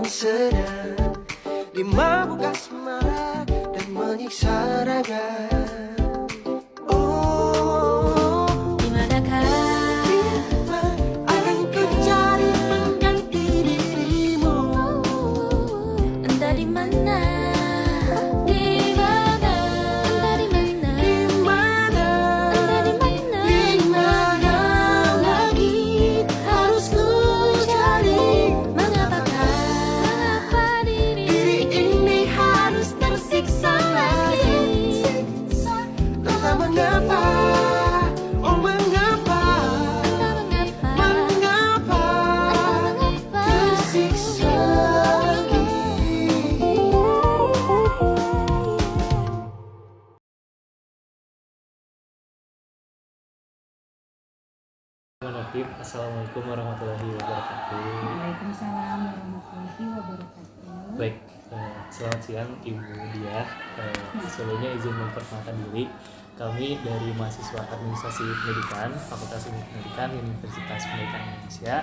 sedang dimabuk asmara dan menyiksa raga. Oh, dimanakah akan ku cari pengganti dirimu? Entah di mana, di mana, entah di mana, di mana, entah di mana, di mana lagi harus ku cari. Mengapakah diri ini harus tersiksa lagi? Entah mengapa, oh mengapa, mengapa tersiksa lagi? Assalamualaikum warahmatullahi wabarakatuh. Waalaikumsalam warahmatullahi wabarakatuh. Baik, selamat siang Ibu Diah. Sebelumnya izin memperkenalkan diri. Kami dari mahasiswa Administrasi Pendidikan, Fakultas Ilmu Pendidikan Universitas Pendidikan Indonesia.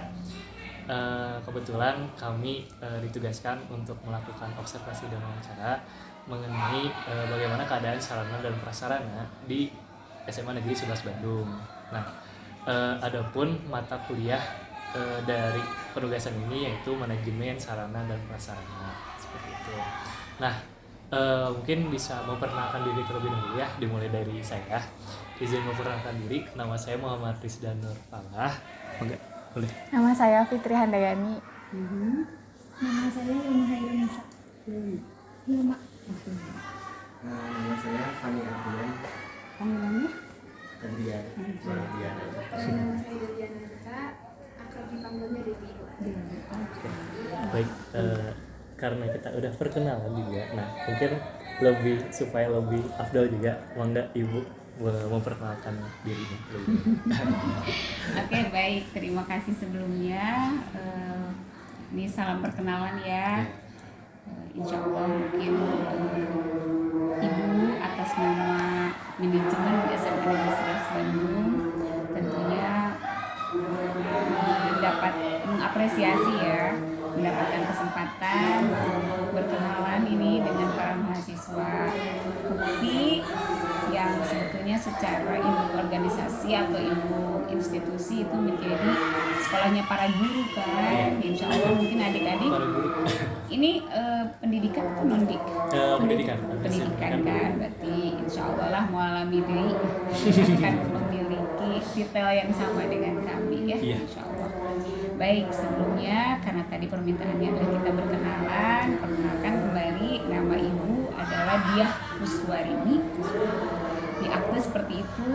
Kebetulan kami ditugaskan untuk melakukan observasi dan wawancara mengenai bagaimana keadaan sarana dan prasarana di SMA Negeri 11 Bandung. Nah, adapun mata kuliah dari penugasan ini yaitu manajemen sarana dan prasarana seperti itu. Nah, mungkin bisa memperkenalkan diri terlebih dahulu ya, dimulai dari saya. Izin memperkenalkan diri, nama saya Muhammad Rizdan Nur Falah. Enggak, boleh. Nama saya Fitri Handayani. Nama saya Ilmu Hairunisa. Iya, Mak. Nama saya Fani Adrian. Panggilannya? Adrian. Nama saya Deliana Zaka. Akrab dipanggilnya Devi. Baik, karena kita udah perkenalan juga, nah mungkin lebih supaya lebih afdal juga, mangga Ibu memperkenalkan dirinya. Oke, baik. Terima kasih sebelumnya. Ini salam perkenalan ya. Insya Allah mungkin Ibu atas nama manajemen SMA Negeri 11 Bandung tentunya dapat mengapresiasi ya, mendapatkan kesempatan berkenalan ini dengan para mahasiswa UPI yang sebetulnya secara ilmu organisasi atau ilmu institusi itu menjadi sekolahnya para guru kan. Insya Allah mungkin adik-adik ini pendidikan atau non-dik? Pendidikan Pendidikan kan, berarti insya Allah lah mualami diri akan memiliki detail yang sama dengan kami ya, insya Allah. Baik, sebelumnya karena tadi permintaannya adalah kita berkenalan, perkenalkan kembali nama Ibu adalah Diah Kuswarini. Di akte seperti itu,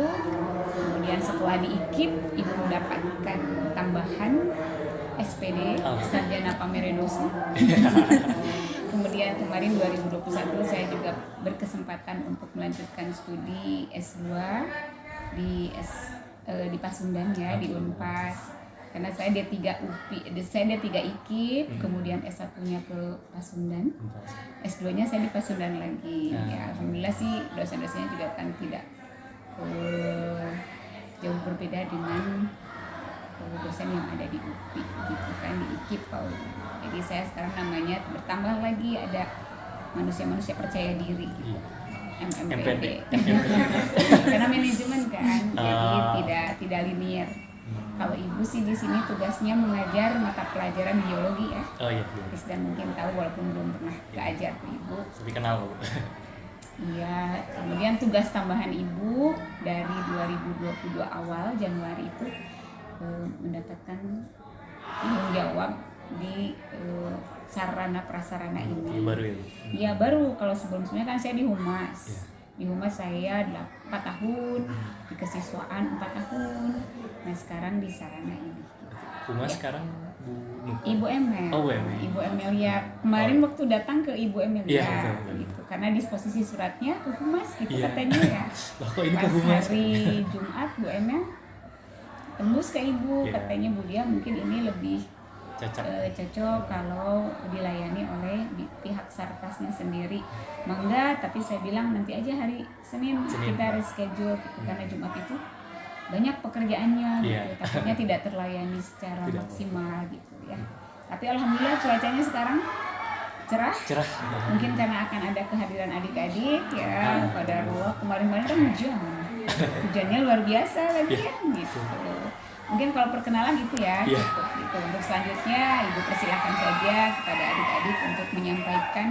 kemudian setelah di IKIP Ibu mendapatkan tambahan SPD sarjana pameredosa. Kemudian kemarin 2021 saya juga berkesempatan untuk melanjutkan studi S2 di Pasundan ya, di Unpas. Karena saya D3 UPI, saya D3 IKIP, kemudian S1-nya ke Pasundan. S2-nya saya di Pasundan lagi. Ya, alhamdulillah sih dosen-dosennya juga kan tidak jauh berbeda dengan dosen yang ada di UPI gitu kan, di IKIP Paul. Jadi saya sekarang namanya bertambah lagi, ada manusia-manusia percaya diri gitu. MPD. Karena manajemen kan, jadi tidak linear. Kalau Ibu sih di sini tugasnya mengajar mata pelajaran biologi ya. Oh iya. Dan mungkin tahu walaupun belum pernah keajar Ibu. Tapi kenal. Iya, kemudian tugas tambahan Ibu dari 2022 awal Januari itu mendapatkan tanggung jawab di sarana prasarana ini. Baru ya? Iya baru. Kalau sebelumnya kan saya di Humas. Di Humas saya 4 tahun, di kesiswaan 4 tahun. Nah sekarang di sarana ini. Humas Ya. sekarang Bu Nuka. Ibu Emel. Oh, Bu Emel. Ibu Emel ya. Kemarin waktu datang ke Ibu Emel Iya, ya. betul. Gitu. Karena disposisi suratnya ke Humas gitu Iya. katanya ya. Loh, kok ini ke Pas Humas? hari Jumat Bu Emel tembus ke Ibu, Iya. katanya Bu Dia mungkin ini lebih cocok. kalau dilayani oleh pihak Sarkasnya sendiri. Mangga, tapi saya bilang nanti aja hari Senin. Kita reschedule gitu, karena Jumat itu banyak pekerjaannya gitu. Takutnya tidak terlayani secara maksimal gitu ya. Tapi alhamdulillah cuacanya sekarang cerah. Cerah. Mungkin karena akan ada kehadiran adik-adik ya pada ruang. Kemarin-kemarin kan hujannya luar biasa lagi Iya. kan gitu. Mungkin kalau perkenalan gitu ya, Iya. cukup gitu. Untuk selanjutnya Ibu persilahkan saja kepada adik-adik untuk menyampaikan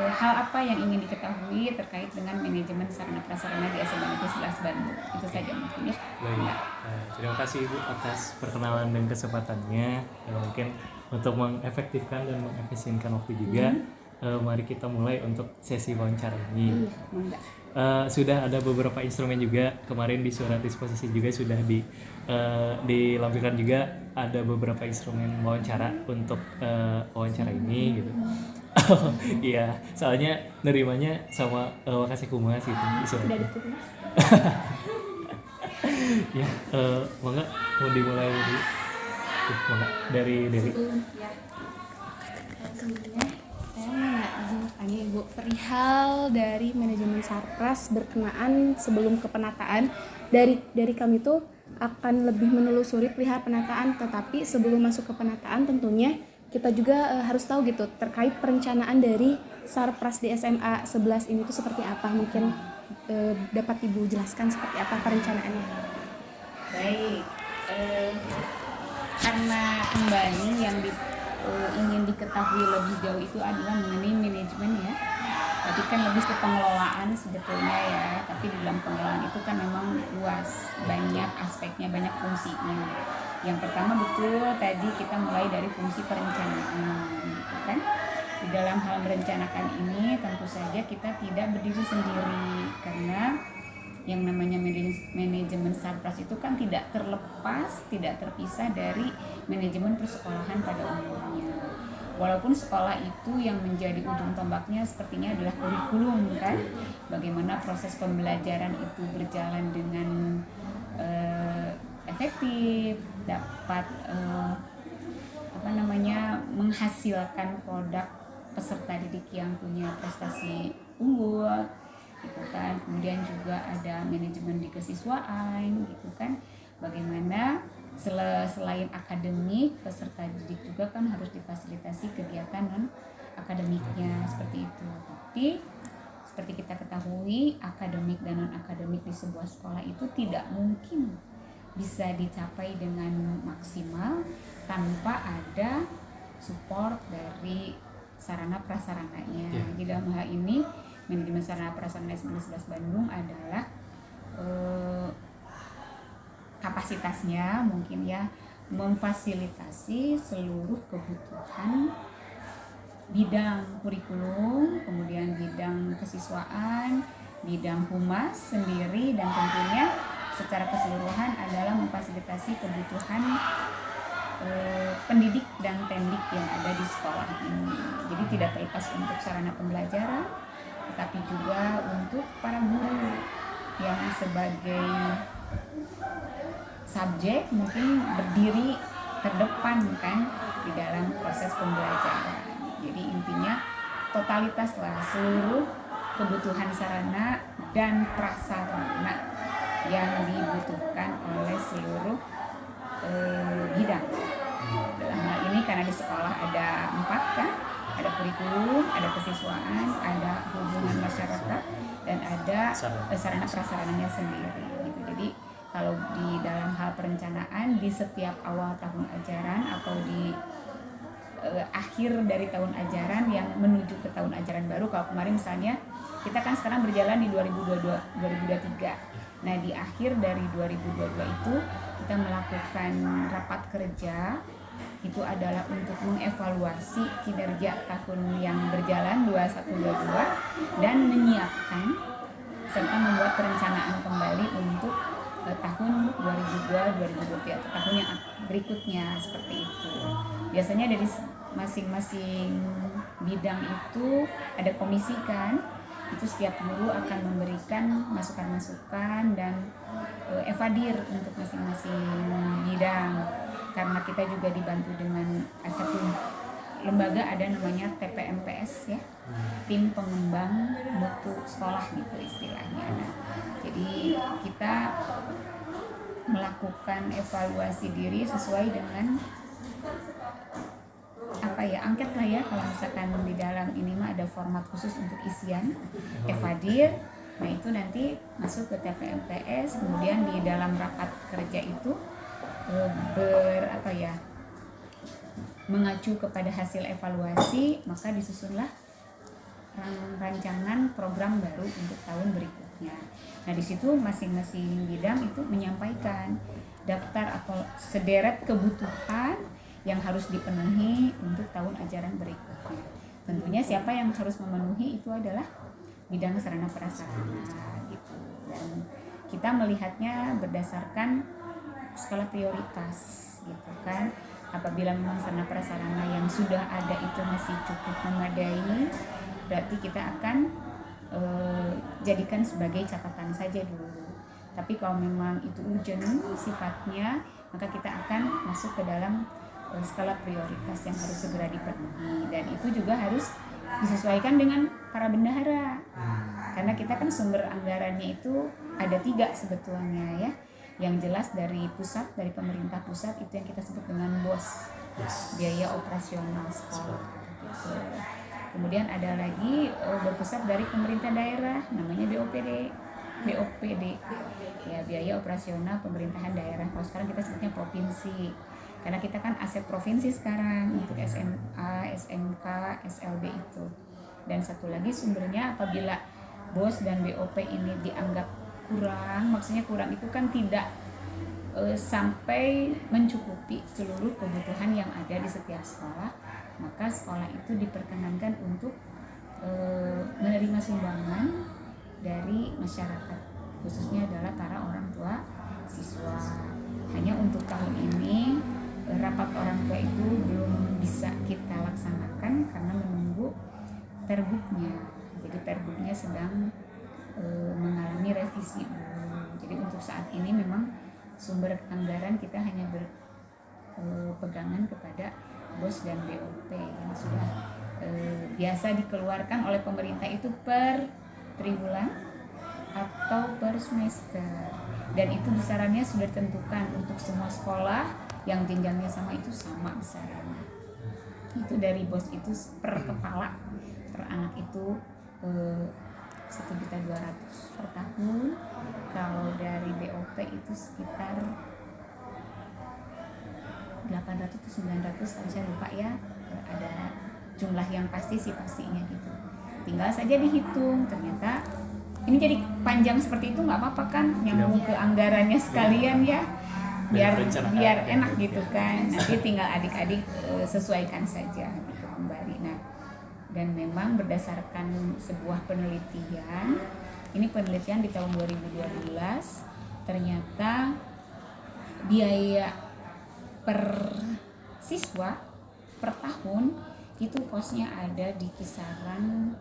hal apa yang ingin diketahui terkait dengan manajemen sarana prasarana di SMA Negeri 11 Bandung. Itu saja mungkin ya. Baik, terima kasih Ibu atas perkenalan dan kesempatannya. Mungkin untuk mengefektifkan dan mengefisienkan waktu juga, mari kita mulai untuk sesi wawancara ini. Mangga. Sudah ada beberapa instrumen juga, kemarin di surat disposisi juga sudah dilampirkan juga ada beberapa instrumen wawancara untuk wawancara ini gitu. Iya, soalnya nerimanya sama Wakasih Kumas gitu di suratnya. Ya, mangga mau dimulai dulu. Mangga dari Dewi. Sebelumnya saya mau tanya Ibu perihal dari manajemen Sarpras berkenaan sebelum ke penataan. Dari kami tuh akan lebih menelusuri perihal penataan, tetapi sebelum masuk ke penataan tentunya kita juga harus tahu gitu terkait perencanaan dari Sarpras di SMA 11 ini tuh seperti apa. Mungkin dapat Ibu jelaskan seperti apa perencanaannya. Baik, karena kembali yang ingin diketahui lebih jauh itu adalah mengenai manajemen ya. Tapi kan lebih ke pengelolaan sebetulnya ya. Tapi di dalam pengelolaan itu kan memang luas, banyak aspeknya, banyak fungsinya. Yang pertama betul tadi kita mulai dari fungsi perencanaan, gitu kan. Di dalam hal merencanakan ini tentu saja kita tidak berdiri sendiri karena yang namanya manajemen Sarpras itu kan tidak terlepas, tidak terpisah dari manajemen persekolahan pada umumnya. Walaupun sekolah itu yang menjadi ujung tombaknya sepertinya adalah kurikulum kan, bagaimana proses pembelajaran itu berjalan dengan efektif, dapat menghasilkan produk peserta didik yang punya prestasi unggul gitu kan. Kemudian juga ada manajemen di kesiswaan gitu kan, bagaimana selain akademik peserta didik juga kan harus difasilitasi kegiatan non akademiknya seperti itu. Tapi seperti kita ketahui akademik dan non akademik di sebuah sekolah itu tidak mungkin bisa dicapai dengan maksimal tanpa ada support dari sarana prasarananya. Di dalam hal ini manajemen sarana prasarana SMA 11 Bandung adalah kapasitasnya mungkin ya memfasilitasi seluruh kebutuhan bidang kurikulum, kemudian bidang kesiswaan, bidang humas sendiri, dan tentunya secara keseluruhan adalah memfasilitasi kebutuhan pendidik dan tendik yang ada di sekolah ini. Jadi tidak terlepas untuk sarana pembelajaran, tetapi juga untuk para guru yang sebagai subjek mungkin berdiri terdepan kan di dalam proses pembelajaran. Jadi intinya totalitas lah seluruh kebutuhan sarana dan prasarana yang dibutuhkan oleh seluruh bidang. Dalam hal ini karena di sekolah ada 4 kan, ada kurikulum, ada kesiswaan, ada hubungan masyarakat, dan ada sarana prasarananya sendiri gitu. Jadi kalau di dalam hal perencanaan di setiap awal tahun ajaran atau di akhir dari tahun ajaran yang menuju ke tahun ajaran baru, kalau kemarin misalnya kita kan sekarang berjalan di 2023. Nah di akhir dari 2022 itu kita melakukan rapat kerja, itu adalah untuk mengevaluasi kinerja tahun yang berjalan 21-22 dan menyiapkan serta membuat perencanaan kembali untuk tahun 2022-2023 atau tahun yang berikutnya seperti itu. Biasanya dari masing-masing bidang itu ada komisi kan, itu setiap guru akan memberikan masukan-masukan dan evadir untuk masing-masing bidang. Karena kita juga dibantu dengan satu lembaga ada namanya TPMPS ya, tim pengembang mutu sekolah gitu istilahnya. Nah, jadi kita melakukan evaluasi diri sesuai dengan angket lah ya, kalau misalkan di dalam ini mah ada format khusus untuk isian evadir. Nah itu nanti masuk ke TPMPS, kemudian di dalam rapat kerja itu mengacu kepada hasil evaluasi, maka disusunlah rancangan program baru untuk tahun berikutnya. Nah di situ masing-masing bidang itu menyampaikan daftar atau sederet kebutuhan yang harus dipenuhi untuk tahun ajaran berikutnya. Tentunya siapa yang harus memenuhi itu adalah bidang sarana prasarana gitu. Dan kita melihatnya berdasarkan skala prioritas gitu kan. Apabila memang sarana prasarana yang sudah ada itu masih cukup memadai, berarti kita akan jadikan sebagai catatan saja dulu. Tapi kalau memang itu urgent sifatnya, maka kita akan masuk ke dalam skala prioritas yang harus segera dipenuhi, dan itu juga harus disesuaikan dengan para bendahara, karena kita kan sumber anggarannya itu ada 3 sebetulnya ya. Yang jelas dari pusat, dari pemerintah pusat, itu yang kita sebut dengan BOS, biaya operasional sekolah gitu. Kemudian ada lagi berpusat dari pemerintah daerah, namanya BOPD ya, biaya operasional pemerintahan daerah. Kalau sekarang kita sebutnya provinsi, karena kita kan aset provinsi sekarang untuk SMA, SMK, SLB itu. Dan satu lagi sumbernya, apabila BOS dan BOP ini dianggap kurang, maksudnya kurang itu kan tidak sampai mencukupi seluruh kebutuhan yang ada di setiap sekolah, maka sekolah itu diperkenankan untuk menerima sumbangan dari masyarakat, khususnya adalah para orang tua siswa. Hanya untuk tahun ini rapat orang tua itu belum bisa kita laksanakan karena menunggu pergubnya. Jadi pergubnya sedang mengalami revisi dulu. Jadi untuk saat ini memang sumber anggaran kita hanya berpegangan kepada BOS dan BOP yang sudah biasa dikeluarkan oleh pemerintah itu per triwulan atau per semester, dan itu besarannya sudah ditentukan untuk semua sekolah yang jenjangnya sama, itu sama besarannya. Itu dari BOS itu per kepala, per anak itu 1.200.000 per tahun. Kalau dari BOP itu sekitar 800 atau 900, saya lupa ya, ada jumlah yang pasti sih pastinya gitu. Tinggal saja dihitung, ternyata ini jadi panjang seperti itu nggak apa-apa kan, nyambung ke anggarannya sekalian ya, biar enak gitu kan. Nanti tinggal adik-adik sesuaikan saja gitu kembali. Nah, dan memang berdasarkan sebuah penelitian, ini penelitian di tahun 2012, ternyata biaya per siswa per tahun itu kosnya ada di kisaran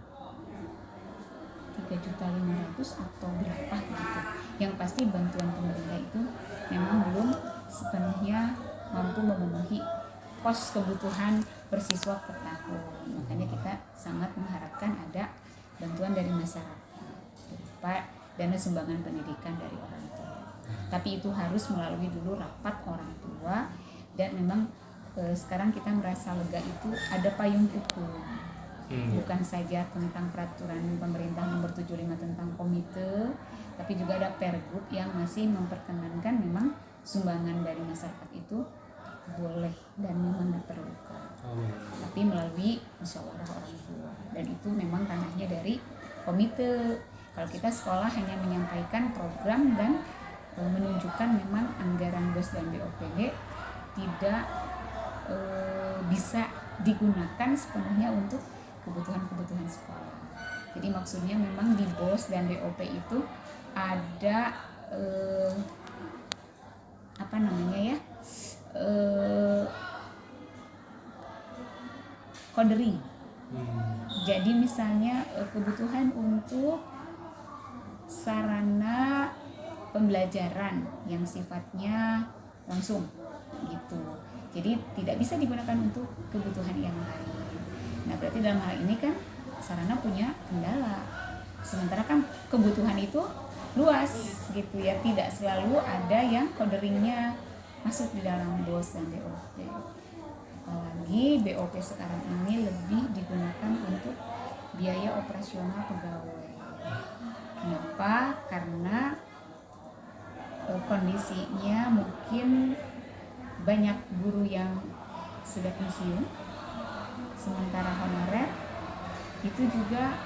3.500.000 atau berapa gitu. Yang pasti bantuan pemerintah itu memang belum sepenuhnya mampu memenuhi kos kebutuhan per siswa per tahun. Makanya kita sangat mengharapkan ada bantuan dari masyarakat berupa dana sumbangan pendidikan dari orang tua. Tapi itu harus melalui dulu rapat orang tua, dan memang sekarang kita merasa lega itu ada payung hukum. Bukan saja tentang peraturan pemerintah nomor 75 tentang komite, tapi juga ada pergub yang masih memperkenankan memang sumbangan dari masyarakat itu boleh dan memang diperlukan, tapi melalui musyawarah orang tua, dan itu memang ranahnya dari komite. Kalau kita sekolah hanya menyampaikan program dan menunjukkan memang anggaran BOS dan BOPD tidak bisa digunakan sepenuhnya untuk kebutuhan-kebutuhan sekolah. Jadi maksudnya memang di BOS dan BOP itu ada kodering. Jadi misalnya kebutuhan untuk sarana pembelajaran yang sifatnya langsung gitu. Jadi tidak bisa digunakan untuk kebutuhan yang lain. Nah, berarti dalam hal ini kan sarana punya kendala. Sementara kan kebutuhan itu luas gitu ya, tidak selalu ada yang coderingnya masuk di dalam BOS dan BOP. apalagi BOP sekarang ini lebih digunakan untuk biaya operasional pegawai. Kenapa? Karena kondisinya mungkin banyak guru yang sudah pensiun, sementara honorer itu juga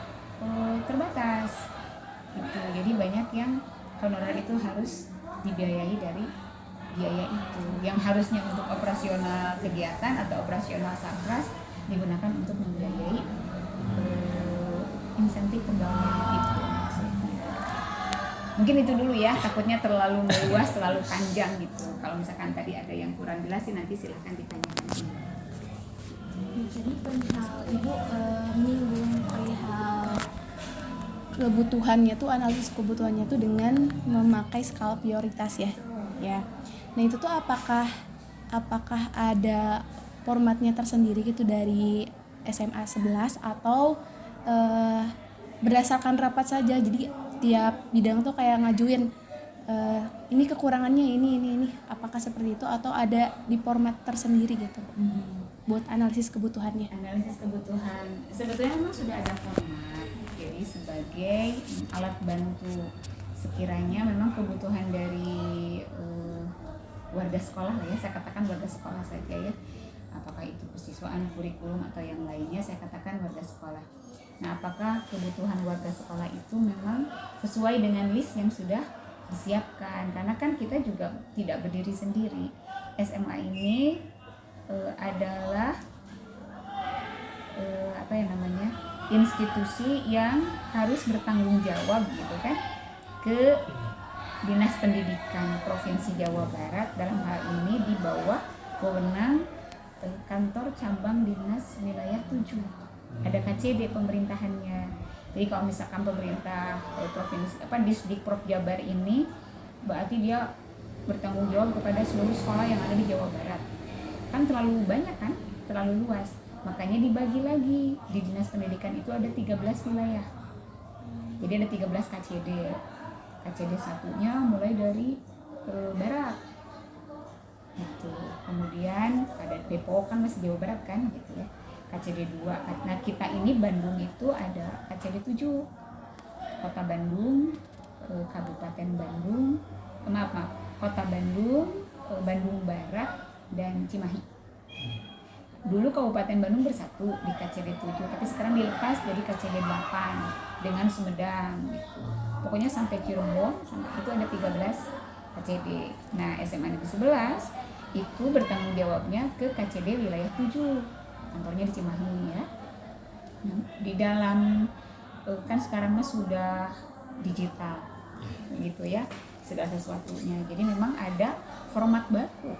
terbatas gitu. Jadi banyak yang honorer itu harus dibiayai dari biaya itu yang harusnya untuk operasional kegiatan atau operasional Sarpras digunakan untuk membiayai insentif pembangunan itu maksudnya. Mungkin itu dulu ya, takutnya terlalu meluas, terlalu panjang gitu. Kalau misalkan tadi ada yang kurang jelas sih nanti silahkan ditanyakan. Jadi perihal ibu menyinggung perihal kebutuhannya tuh, analisis kebutuhannya tuh dengan memakai skala prioritas ya. Nah itu tuh apakah ada formatnya tersendiri gitu dari SMA 11 atau berdasarkan rapat saja, jadi tiap bidang tuh kayak ngajuin ini kekurangannya ini, apakah seperti itu atau ada di format tersendiri gitu buat analisis kebutuhannya? Analisis kebutuhan sebetulnya memang sudah ada format, jadi sebagai alat bantu sekiranya memang kebutuhan dari warga sekolah lah ya, saya katakan warga sekolah saja ya, apakah itu persiswaan, kurikulum atau yang lainnya, saya katakan warga sekolah. Nah, apakah kebutuhan warga sekolah itu memang sesuai dengan list yang sudah disiapkan? Karena kan kita juga tidak berdiri sendiri. SMA ini adalah institusi yang harus bertanggung jawab gitu kan ke Dinas Pendidikan Provinsi Jawa Barat, dalam hal ini di bawah wewenang kantor cabang Dinas Wilayah 7. Ada KCD pemerintahannya. Jadi kalau misalkan pemerintah provinsi Disdikprop Jabar ini berarti dia bertanggung jawab kepada seluruh sekolah yang ada di Jawa Barat. Kan terlalu banyak kan? Terlalu luas. Makanya dibagi lagi. Di Dinas Pendidikan itu ada 13 wilayah. Jadi ada 13 KCD. KCD satunya mulai dari barat gitu. Kemudian ada Depok kan masih Jawa Barat kan gitu ya, KCD 2. Nah kita ini Bandung itu ada KCD 7, Kota Bandung, Kabupaten Bandung, Kota Bandung, Bandung Barat dan Cimahi. Dulu Kabupaten Bandung bersatu di KCD 7, tapi sekarang dilepas jadi KCD 8 dengan Sumedang gitu. Pokoknya sampai Cirebon itu ada 13 KCD. Nah SMA Negeri 11 itu bertanggung jawabnya ke KCD wilayah 7, kantornya di Cimahi ya. Di dalam kan sekarang sudah digital gitu ya segala sesuatunya. Jadi memang ada format baku.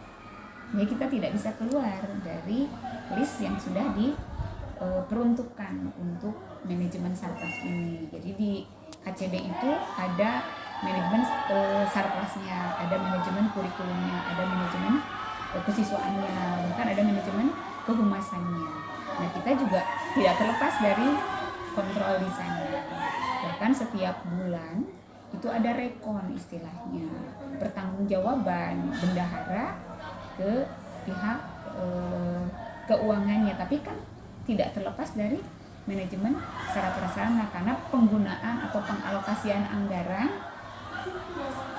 Jadi kita tidak bisa keluar dari list yang sudah diperuntukkan untuk manajemen Sarpras ini. Jadi di KCD itu ada manajemen Sarprasnya, ada manajemen kurikulumnya, ada manajemen kesiswaannya, bahkan ada manajemen kehumasannya. Nah kita juga tidak terlepas dari kontrol di sana. Bahkan setiap bulan itu ada rekon istilahnya, pertanggungjawaban bendahara ke pihak keuangannya, tapi kan tidak terlepas dari manajemen secara prasarana karena penggunaan atau pengalokasian anggaran.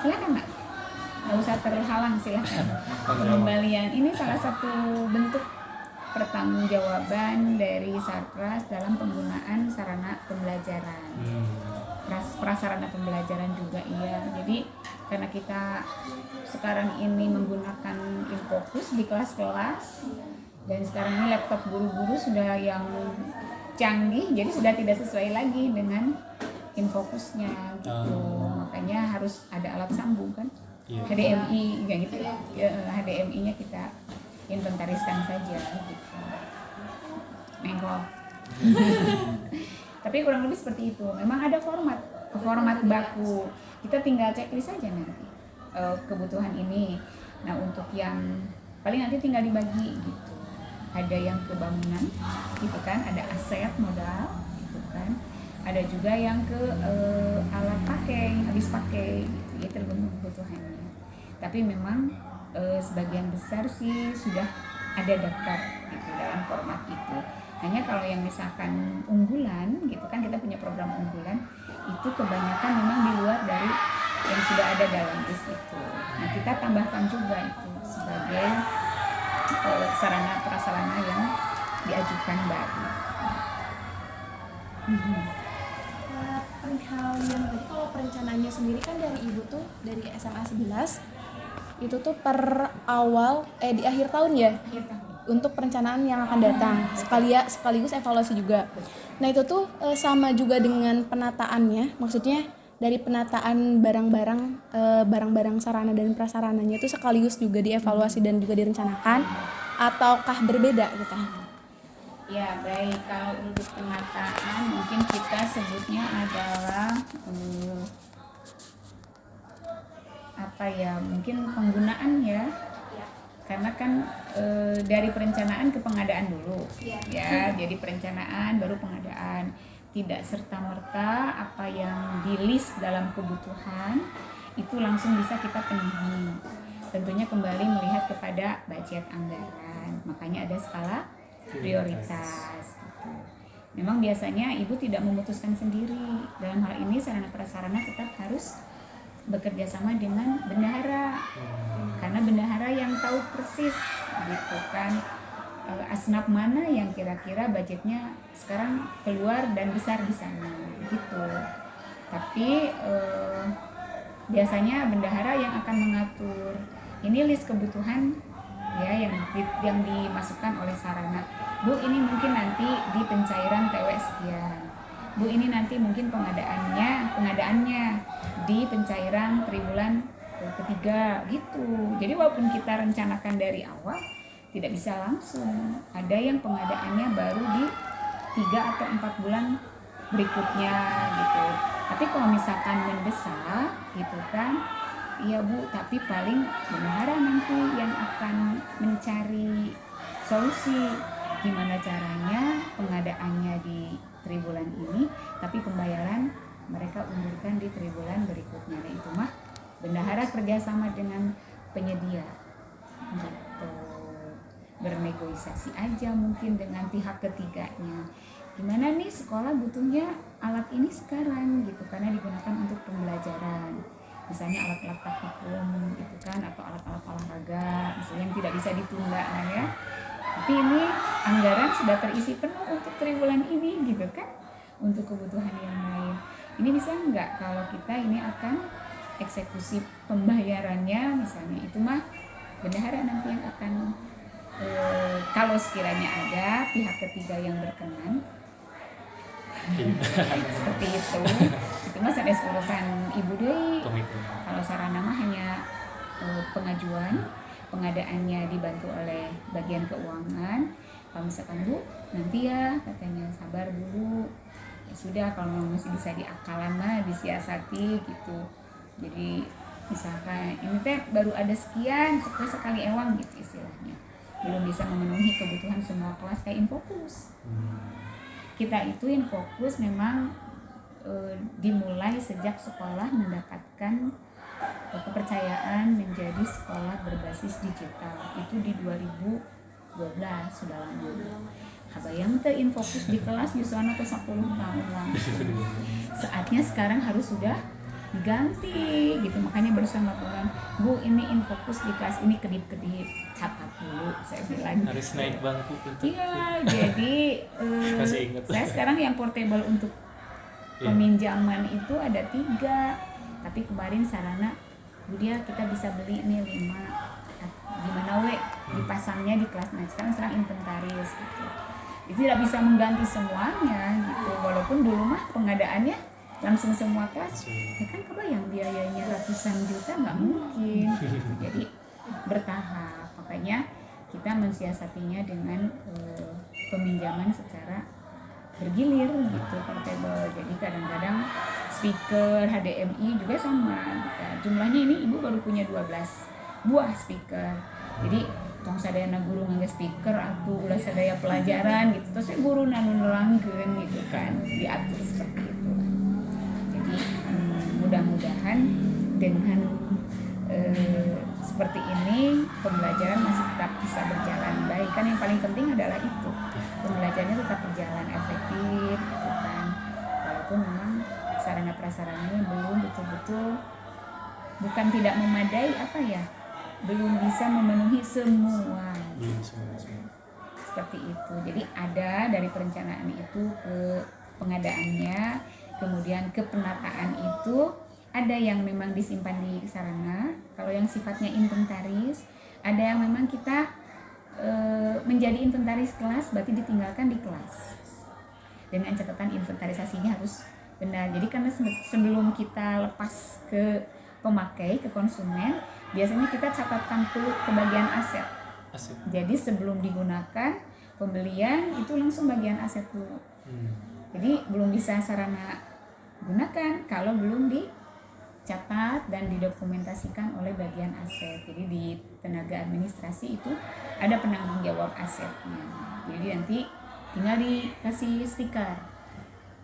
Silakan Nak, nggak usah terhalang, silakan. Pengembalian ini salah satu bentuk pertanggungjawaban dari Sarpras dalam penggunaan sarana pembelajaran, prasarana pembelajaran juga iya. Jadi karena kita sekarang ini menggunakan Infocus di kelas-kelas dan sekarang ini laptop guru-guru sudah yang canggih, jadi sudah tidak sesuai lagi dengan Infocusnya gitu. Makanya harus ada alat sambung kan, HDMI kayak gitu ya, HDMI-nya kita inventariskan saja gitu. Mengkol. Tapi kurang lebih seperti itu. Memang ada format baku. Kita tinggal checklist saja nanti kebutuhan ini. Nah untuk yang paling nanti tinggal dibagi gitu. Ada yang ke bangunan gitu kan, ada aset modal gitu kan. Ada juga yang ke alat pakai, habis pakai gitu ya, tergantung kebutuhannya. Tapi memang sebagian besar sih sudah ada daftar gitu dalam format itu. Hanya kalau yang misalkan unggulan gitu kan, kita punya program unggulan itu kebanyakan memang di luar dari yang sudah ada dalam list itu. Nah, kita tambahkan juga itu sebagai sarana prasarana yang diajukan baru. Perihal yang tadi, kalau perencanaannya sendiri kan dari ibu tuh dari SMA 11 itu tuh per awal di akhir tahun ya, untuk perencanaan yang akan datang, sekaligus evaluasi juga. Nah itu tuh sama juga dengan penataannya, maksudnya dari penataan barang-barang sarana dan prasarananya itu sekaligus juga dievaluasi dan juga direncanakan, ataukah berbeda gitu? Ya baik, kalau untuk penataan mungkin kita sebutnya adalah mungkin penggunaan ya. Karena kan dari perencanaan ke pengadaan dulu, ya. Jadi perencanaan baru pengadaan. Tidak serta-merta apa yang di list dalam kebutuhan itu langsung bisa kita penuhi. Tentunya kembali melihat kepada budget anggaran. Makanya ada skala prioritas. Memang biasanya ibu tidak memutuskan sendiri. Dalam hal ini sarana prasarana tetap harus bekerja sama dengan bendahara, karena bendahara yang tahu persis gitu kan asnaf mana yang kira-kira budgetnya sekarang keluar dan besar di sana gitu. Tapi biasanya bendahara yang akan mengatur ini list kebutuhan ya yang dimasukkan oleh sarana. Bu, ini mungkin nanti di pencairan TW sekian. Bu, ini nanti mungkin pengadaannya di pencairan triwulan ketiga gitu. Jadi walaupun kita rencanakan dari awal tidak bisa langsung. Ada yang pengadaannya baru di 3 atau 4 bulan berikutnya gitu. Tapi kalau misalkan mendesak gitu kan, iya Bu, tapi paling bendahara nanti yang akan mencari solusi gimana caranya pengadaannya di triwulan ini, tapi pembayaran mereka undurkan di triwulan berikutnya. Nah itu mah bendahara kerjasama dengan penyedia gitu, bernegosiasi aja mungkin dengan pihak ketiganya. Gimana nih sekolah butuhnya alat ini sekarang gitu, karena digunakan untuk pembelajaran. Misalnya alat-alat praktikum gitu kan, atau alat-alat olahraga misalnya yang tidak bisa ditunda lah ya. Tapi ini anggaran sudah terisi penuh untuk triwulan ini gitu kan, untuk kebutuhan yang lain. Ini bisa enggak kalau kita ini akan eksekusi pembayarannya misalnya, itu mah bendahara nanti yang akan kalau sekiranya ada pihak ketiga yang berkenan seperti itu mah ada urusan ibu deh. Kalau sarana mah hanya pengajuan, pengadaannya dibantu oleh bagian keuangan. Kalau misalkan Bu nanti ya katanya sabar dulu, ya sudah, kalau masih bisa diakalan mah disiasati gitu. Jadi misalkan ini teh baru ada sekian sekali ewang gitu istilahnya, belum bisa memenuhi kebutuhan semua kelas kayak Infokus. Kita itu Infokus memang dimulai sejak sekolah mendapatkan kepercayaan menjadi sekolah berbasis digital itu di 2012, sudah lama. Kabayang teh Infokus di kelas di sana ke 10 tahun langsung. Saatnya sekarang harus sudah diganti gitu, makanya barusan laporan, Bu ini Infokus di kelas ini kedip-kedip, catat dulu saya bilang. Harus naik bangku untuk. Iya, jadi Masih ingat. saya sekarang yang portable untuk peminjaman itu ada 3, tapi kemarin sarana Bu dia kita bisa beli nih 5, gimana dipasangnya di kelas. Nah sekarang inventaris gitu, itu tidak bisa mengganti semuanya gitu, walaupun dulu mah pengadaannya langsung semua kelas, ya kan kebayang biayanya ratusan juta, nggak mungkin gitu. Jadi bertahap, makanya kita mensiasatinya dengan peminjaman secara bergilir gitu, portable. Jadi kadang-kadang speaker HDMI juga sama gitu. Jumlahnya ini ibu baru punya 12 buah speaker, jadi tong sadayana guru ngangge speaker atau ulah sadaya pelajaran gitu, terus guru nanu nerangkeun gitu kan, diatur seperti itu. Jadi mudah-mudahan dengan seperti ini pembelajaran masih tetap bisa berjalan baik kan yang paling penting adalah itu, pembelajarannya tetap berjalan efektif gitu kan, walaupun memang sarana prasarananya belum betul-betul, bukan tidak memadai, apa ya, belum bisa memenuhi semua seperti itu. Jadi ada dari perencanaan itu ke pengadaannya, kemudian ke penataan itu, ada yang memang disimpan di sarana, kalau yang sifatnya inventaris, ada yang memang kita menjadi inventaris kelas, berarti ditinggalkan di kelas dengan catatan inventarisasinya harus benar. Jadi karena sebelum kita lepas ke pemakai, ke konsumen, biasanya kita catatkan dulu ke bagian aset. Jadi sebelum digunakan pembelian itu langsung bagian aset dulu. Jadi belum bisa sarana gunakan kalau belum dicatat dan didokumentasikan oleh bagian aset. Jadi di tenaga administrasi itu ada penanggung jawab asetnya. Jadi nanti tinggal dikasih stiker.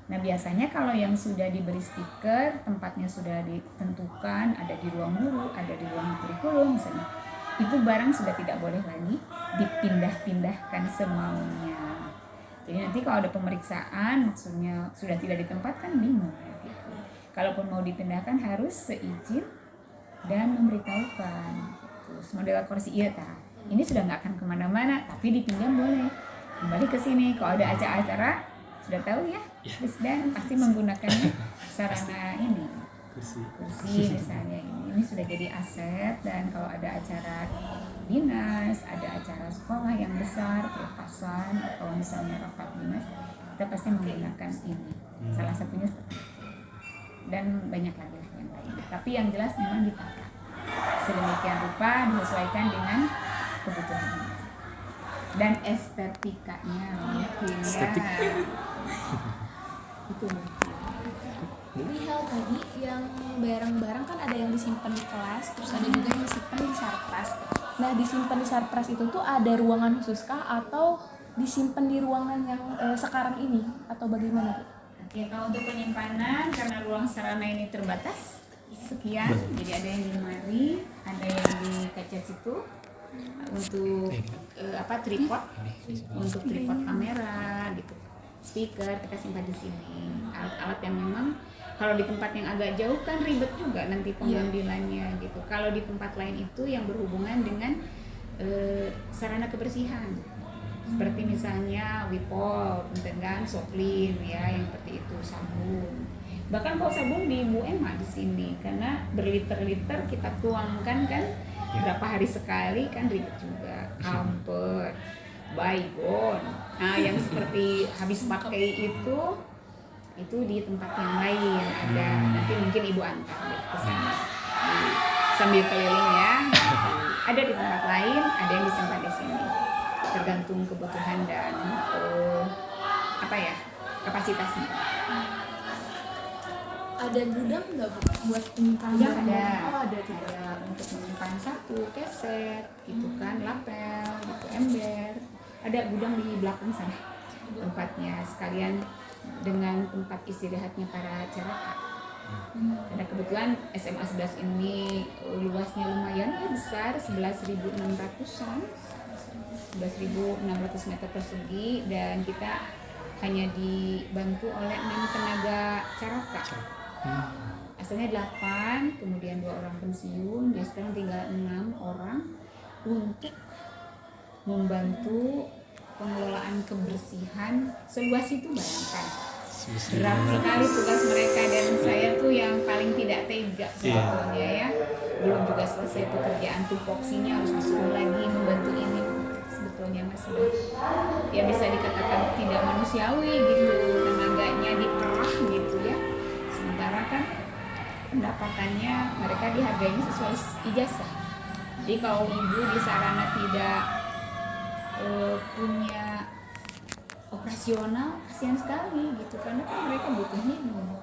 Nah biasanya kalau yang sudah diberi stiker, tempatnya sudah ditentukan, ada di ruang guru, ada di ruang kurikulum misalnya, itu barang sudah tidak boleh lagi dipindah-pindahkan semaunya. Jadi nanti kalau ada pemeriksaan, maksudnya sudah tidak ditempatkan, bingung gitu. Kalaupun mau dipindahkan harus seizin dan memberitahukan gitu. Model kursi iya ta, ini sudah nggak akan kemana-mana, tapi dipinjam boleh, kembali ke sini. Kalau ada acara-acara sudah tahu ya, dan pasti menggunakannya sarana ini, kursi misalnya ini sudah jadi aset. Dan kalau ada acara dinas, ada acara sekolah yang besar, pelepasan atau misalnya rapat dinas, kita pasti menggunakan ini. Salah satunya seperti itu. Dan banyak lagi lah yang lain. Tapi yang jelas memang ditata sedemikian rupa, disesuaikan dengan kebutuhan dan estetikanya mungkin ya. Itu mungkin. Perihal tadi yang barang-barang kan ada yang disimpan di kelas, terus ada juga yang disimpan di sarpras. Nah disimpan di sarpras itu tuh ada ruangan khusus kah atau disimpan di ruangan yang sekarang ini atau bagaimana? Oke, kalau untuk penyimpanan karena ruang sarana ini terbatas sekian, jadi ada yang di lemari, ada yang di kaca situ untuk tripod, untuk tripod kamera gitu, speaker kita simpan di sini. Alat-alat yang memang kalau di tempat yang agak jauh kan ribet juga nanti pengambilannya gitu. Kalau di tempat lain itu yang berhubungan dengan sarana kebersihan, seperti misalnya Wipol, kan, Soklin ya, yang seperti itu, sabun. Bahkan kalau sabun di Bu Emma di sini, karena berliter-liter kita tuangkan kan, berapa hari sekali kan ribet juga. Kamper, Baygon, nah yang seperti habis pakai itu di tempat yang lain ada. Nanti mungkin Ibu antar deh ke sana sambil keliling ya. Ada di tempat lain, ada yang disimpan di sini. Tergantung kebutuhan dan kapasitasnya. Ada gudang nggak Bu buat penyimpanan? Ya, barang? ada. Oh, ada juga. Ada untuk menyimpan satu keset gitu kan, lapel gitu, ember. Ada gudang di belakang sana tempatnya, sekalian dengan tempat istirahatnya para caraka. Karena kebetulan SMA 11 ini luasnya lumayan besar, 11.600-an, 11.600 meter persegi, dan kita hanya dibantu oleh 6 tenaga caraka. Asalnya 8, kemudian 2 orang pensiun, jadi sekarang tinggal 6 orang untuk membantu pengelolaan kebersihan seluas itu. Bayangkan berat sekali tugas mereka, dan saya tuh yang paling tidak tega sebetulnya ya. Belum juga selesai pekerjaan tupoksinya, harus disuruh lagi membantu ini. Sebetulnya masih ya bisa dikatakan tidak manusiawi gitu, tenaganya diperah gitu ya. Sementara kan pendapatannya mereka dihargainya sesuai ijazah. Jadi kalau ibu di sarana tidak punya operasional, kasihan sekali gitu, karena kan mereka butuh minum,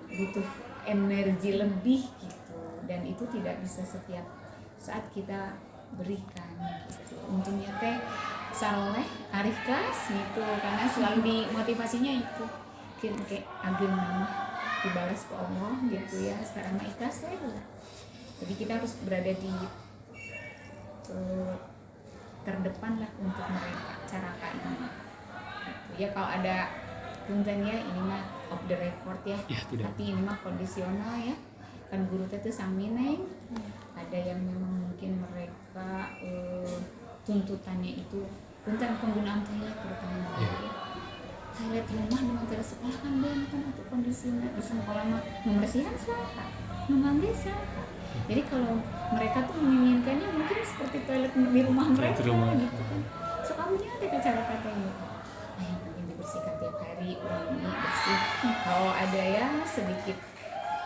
butuh energi lebih gitu, dan itu tidak bisa setiap saat kita berikan gitu. Untungnya teh saroleh arif kelas gitu, karena selalu dimotivasinya itu mungkin kayak ageng nama dibalas ke Allah gitu ya, sekarang mah ikhlas lah. Jadi kita harus berada di terdepan lah untuk mereka cara ini. Ya kalau ada punten ya ini mah off the record ya, Ya, tidak. tapi ini mah kondisional ya. Kan guru teh teu sami neng. Ada yang memang mungkin mereka tuntutannya itu tentang penggunaan toilet terutama Ya. toilet rumah dengan toilet sekolah kan beda kan atau kondisinya di sekolah mah nomor sihan sah, nomor desa. Jadi kalau mereka tuh menginginkannya mungkin seperti toilet di rumah Toilet mereka di rumah. gitu kan. So kamunya ada cara katanya. Yang penting dibersihkan tiap hari, wangi, bersih. Kalau ada ya sedikit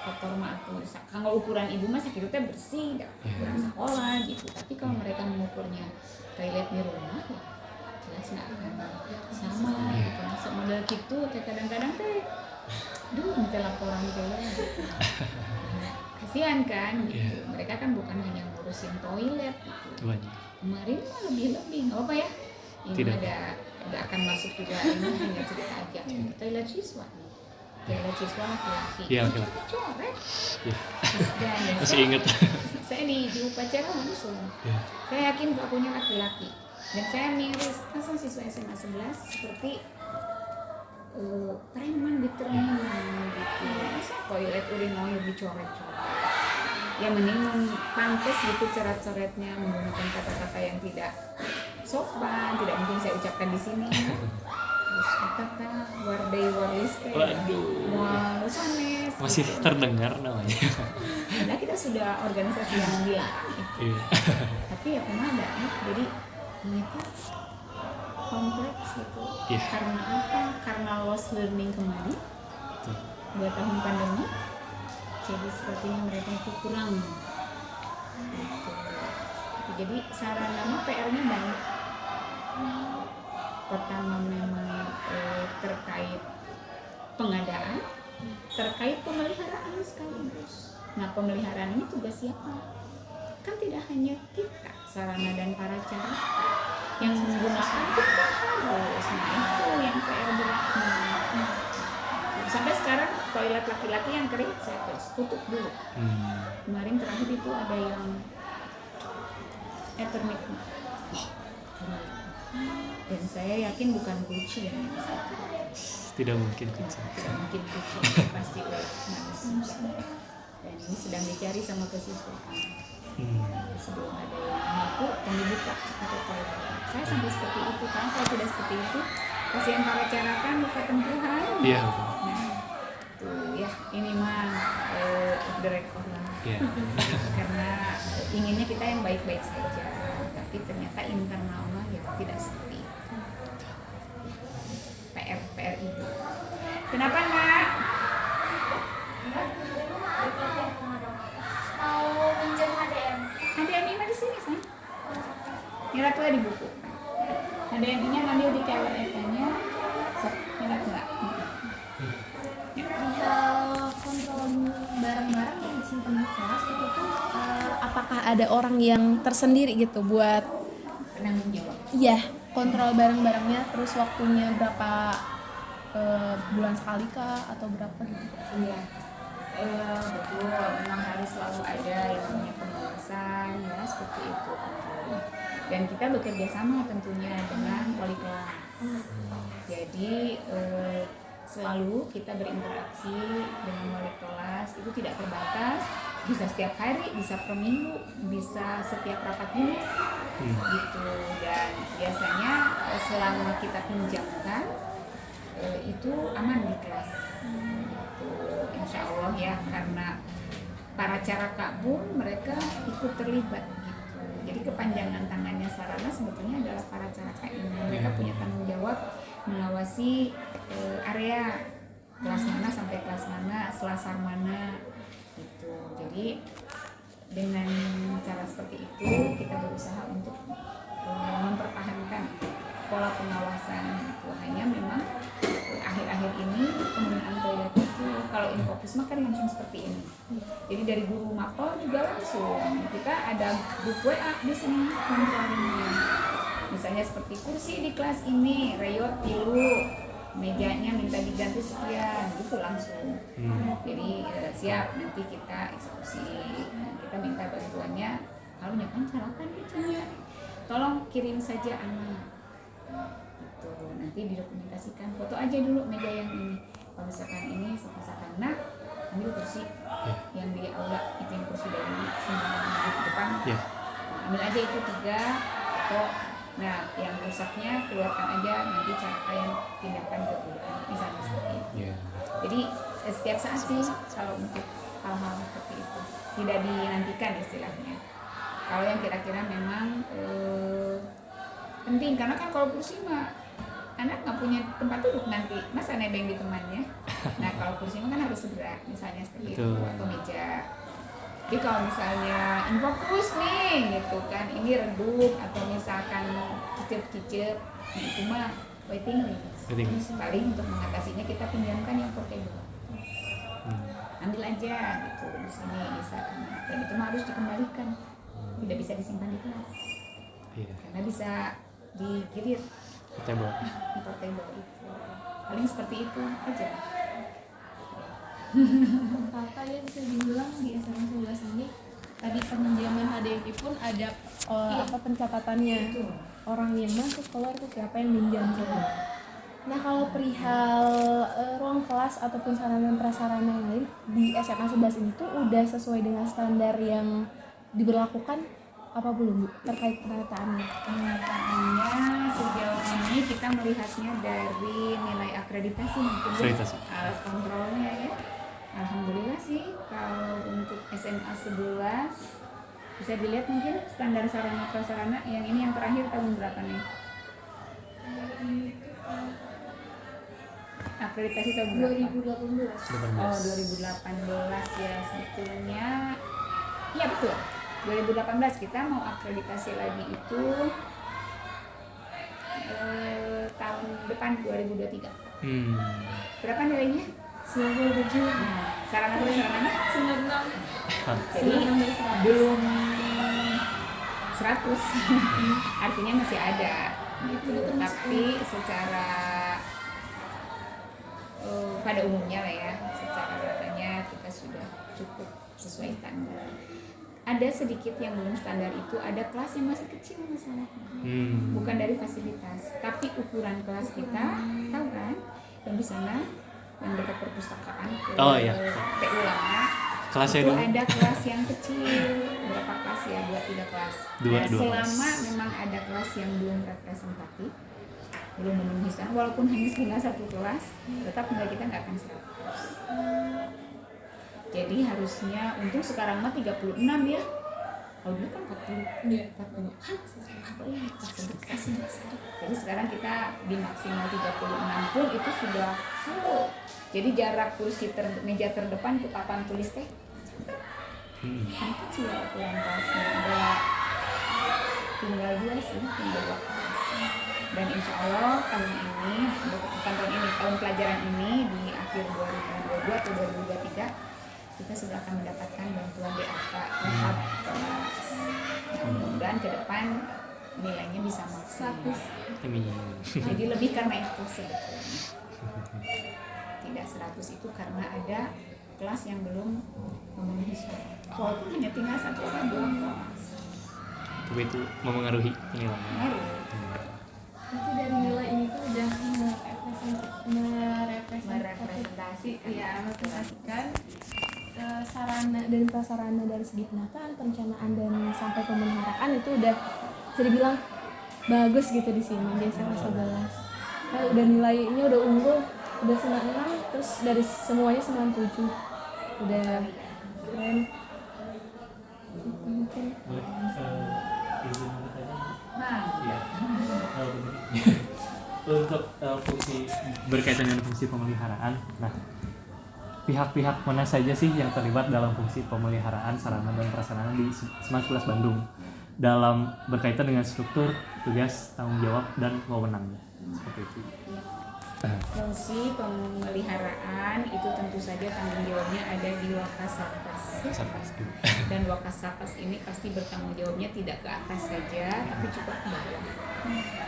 kotor mah atau kalau ukuran ibu mah sakit teh bersih, enggak ukuran sekolah gitu. Tapi kalau mereka mengukurnya toilet di rumah ya jelas nggak akan sama gitu. Masuk model gitu teh kadang-kadang teh duh minta laporan gitu. Kasihan kan gitu. Mereka kan bukan hanya ngurusin toilet gitu. Banyak. Kemarin mah lebih nggak apa ya. Ini Tidak. ada akan masuk juga ini hanya cerita aja. Toilet siswa. Toilet siswa laki-laki. Iya, laki-laki. Coret. Iya. Dan ya, Masih ingat. saya di upacara langsung. Ya. Saya yakin pelakunya laki-laki. Dan saya miris masa siswa SMA 11 seperti preman di terminal gitu. Masa toilet urinoir dicoret-coret. Ya mending pantas gitu coret-coretnya menggunakan kata-kata yang tidak sopan, tidak mungkin saya ucapkan di sini. Terus kata wardai warliste. Waduh. Wah, sanes. Masih terdengar namanya. Padahal kita sudah organisasi yang dilarang ya. Iya. Tapi ya pernah ada ya. Jadi ini tuh kompleks gitu. Iya. Karena apa? Karena lost learning kemarin 2 tahun pandemi. Jadi sepertinya mereka itu kurang gitu. Jadi sarana mah PR-nya banyak. Pertama memang terkait pengadaan, terkait pemeliharaan sekaligus. Nah pemeliharaan ini tugas siapa? Kan tidak hanya kita, sarana dan para cara yang menggunakan kita harus. Nah itu yang PR beratnya. Sampai sekarang toilet laki-laki yang kering saya tutup dulu. Kemarin terakhir itu ada yang Ethernet. Dan saya yakin bukan kucing yang satu. Tidak mungkin kunci. Tidak mungkin kucing, pasti oleh manusia. Dan ini sedang dicari sama kesiswaan. Sebelum ada yang mengaku dan dibuka atau toilet. Saya sampai seperti itu kan, kalau tidak seperti itu kasihan para cara kan luka tempuhan. Iya. Nah, tuh ya ini mah off the record lah. Iya. Karena inginnya kita yang baik-baik saja, tapi ternyata internal mah ya tidak seperti itu. PR itu. Kenapa nak? Mau pinjam HDM. HDMI mah di sini sih. Nyerap tuh di buku. HDMI-nya ngambil di KWF-nya. Nyerap nggak? Perihal kontrol barang-barang yang disimpan di kelas itu tuh apakah ada orang yang tersendiri gitu buat Penanggung jawab. iya kontrol barang-barangnya, terus waktunya berapa bulan sekali kah atau berapa gitu? Iya, betul. Memang harus selalu ada yang namanya pengawasan ya seperti itu. Dan kita bekerja sama tentunya dengan wali kelas. Jadi selalu kita berinteraksi dengan wali kelas itu tidak terbatas, bisa setiap hari, bisa per minggu, bisa setiap rapat dinas gitu. Dan biasanya selama kita pinjamkan itu aman di kelas gitu. Insya Allah ya, karena para caraka pun mereka ikut terlibat gitu. Jadi kepanjangan tangannya sarana sebetulnya adalah para caraka ini. Mereka punya tanggung jawab mengawasi area kelas mana sampai kelas mana, selasar mana gitu. Jadi dengan cara seperti itu kita berusaha untuk mempertahankan pola pengawasan gitu. Hanya memang akhir-akhir ini penggunaan toilet itu kalau Infocus mah kan langsung seperti ini. Jadi dari guru mapel juga langsung kita ada grup WA di sini kontrolnya. Misalnya seperti kursi di kelas ini reyot tilu, mejanya minta diganti sekian gitu langsung. Jadi siap nanti kita eksekusi. Nah, kita minta bantuannya kalau nyaman silakan gitu ya. tolong kirim saja anak gitu, nanti didokumentasikan, foto aja dulu meja yang ini, kalau misalkan ini misalkan nak ambil kursi yang di aula itu, yang kursi dari di depan, ambil aja itu 3 foto. Nah yang rusaknya keluarkan aja, nanti cara kalian pindahkan ke gudang, misalnya seperti itu. Jadi setiap saat sih kalau untuk hal-hal seperti itu tidak dinantikan istilahnya. Kalau yang kira-kira memang penting, karena kan kalau kursi mah anak nggak punya tempat duduk nanti, masa nebeng di temannya. Nah kalau kursi mah kan harus segera, misalnya seperti itu, atau meja. Jadi kalau misalnya infokus nih gitu kan, ini redup atau misalkan kicep-kicep, nah itu mah waiting list. Paling untuk mengatasinya kita pinjamkan yang portable. Ambil aja gitu di sini misalkan, dan itu mah harus dikembalikan, tidak bisa disimpan di kelas, karena bisa digilir portable itu. Paling seperti itu aja. Kakak ya bisa dibilang di SMA 11 ini tadi peminjaman HDMI pun ada pencatatannya, orang yang masuk keluar itu siapa yang minjam coba. Nah kalau perihal ruang kelas ataupun sarana dan prasarana yang lain di SMA 11 ini tuh udah sesuai dengan standar yang diberlakukan apa belum Bu, terkait penataannya? Penataannya sejauh ini kita melihatnya dari nilai akreditasi mungkin alat kontrolnya ya. Alhamdulillah sih kalau untuk SMA 11 bisa dilihat mungkin standar sarana prasarana yang ini yang terakhir tahun berapa nih? Akreditasi tahun berapa? 2018. Oh 2018 ya sebetulnya. Iya betul. 2018 kita mau akreditasi lagi itu tahun depan 2023. Berapa nilainya? 97. Nah, sarana prasarananya 96. jadi belum 100. Artinya masih ada gitu. Tapi secara pada umumnya lah ya, secara ratanya kita sudah cukup sesuai standar. Ada sedikit yang belum standar itu, ada kelas yang masih kecil masalahnya, bukan dari fasilitas, tapi ukuran kelas kita, tahu kan? Yang di sana yang dekat perpustakaan, PU Lama, kelasnya itu dong. ada kelas yang kecil, berapa kelas ya? 2-3 kelas. Dua Selama kelas. memang ada kelas yang belum representatif, belum memenuhi standar, walaupun hanya tinggal 1 kelas, tetap nilai kita nggak akan 100. Jadi harusnya, untung sekarang mah 36 ya. Kalau dulu kan 40. Iya, 40. Kan apa ya? Jadi sekarang kita di maksimal 36 pun itu sudah full. Jadi jarak kursi meja terdepan ke papan tulis teh kan kecil ukuran kelasnya. Ada tinggal 2 sih, tinggal 2 kelas. Dan insya Allah tahun ini, bukan tahun ini, tahun pelajaran ini di akhir 2022 atau 2023 kita sudah akan mendapatkan bantuan DAK tahap kelas. Mudah-mudahan ke depan nilainya bisa maksimal. Jadi lebih karena itu sebetulnya. Tidak 100 itu karena ada kelas yang belum memenuhi syarat. Walaupun hanya tinggal 1 kelas. Tapi itu memengaruhi nilainya. Ngaruh. Itu dari nilai ini tuh udah merepresentasikan sarana dan prasarana dari segi penataan, perencanaan dan sampai pemeliharaan itu udah bisa dibilang bagus gitu di sini di SMA 11. Nah, udah nilainya udah unggul, udah 96, terus dari semuanya 97. Udah keren. Mungkin untuk fungsi berkaitan dengan fungsi pemeliharaan. Nah, pihak-pihak mana saja sih yang terlibat dalam fungsi pemeliharaan sarana dan prasarana di SMA 11 Bandung dalam berkaitan dengan struktur, tugas, tanggung jawab dan wewenangnya seperti itu. Fungsi pemeliharaan itu tentu saja tanggung jawabnya ada di Wakasarpas. Dan Wakasarpas ini pasti bertanggung jawabnya tidak ke atas saja, tapi juga ke bawah.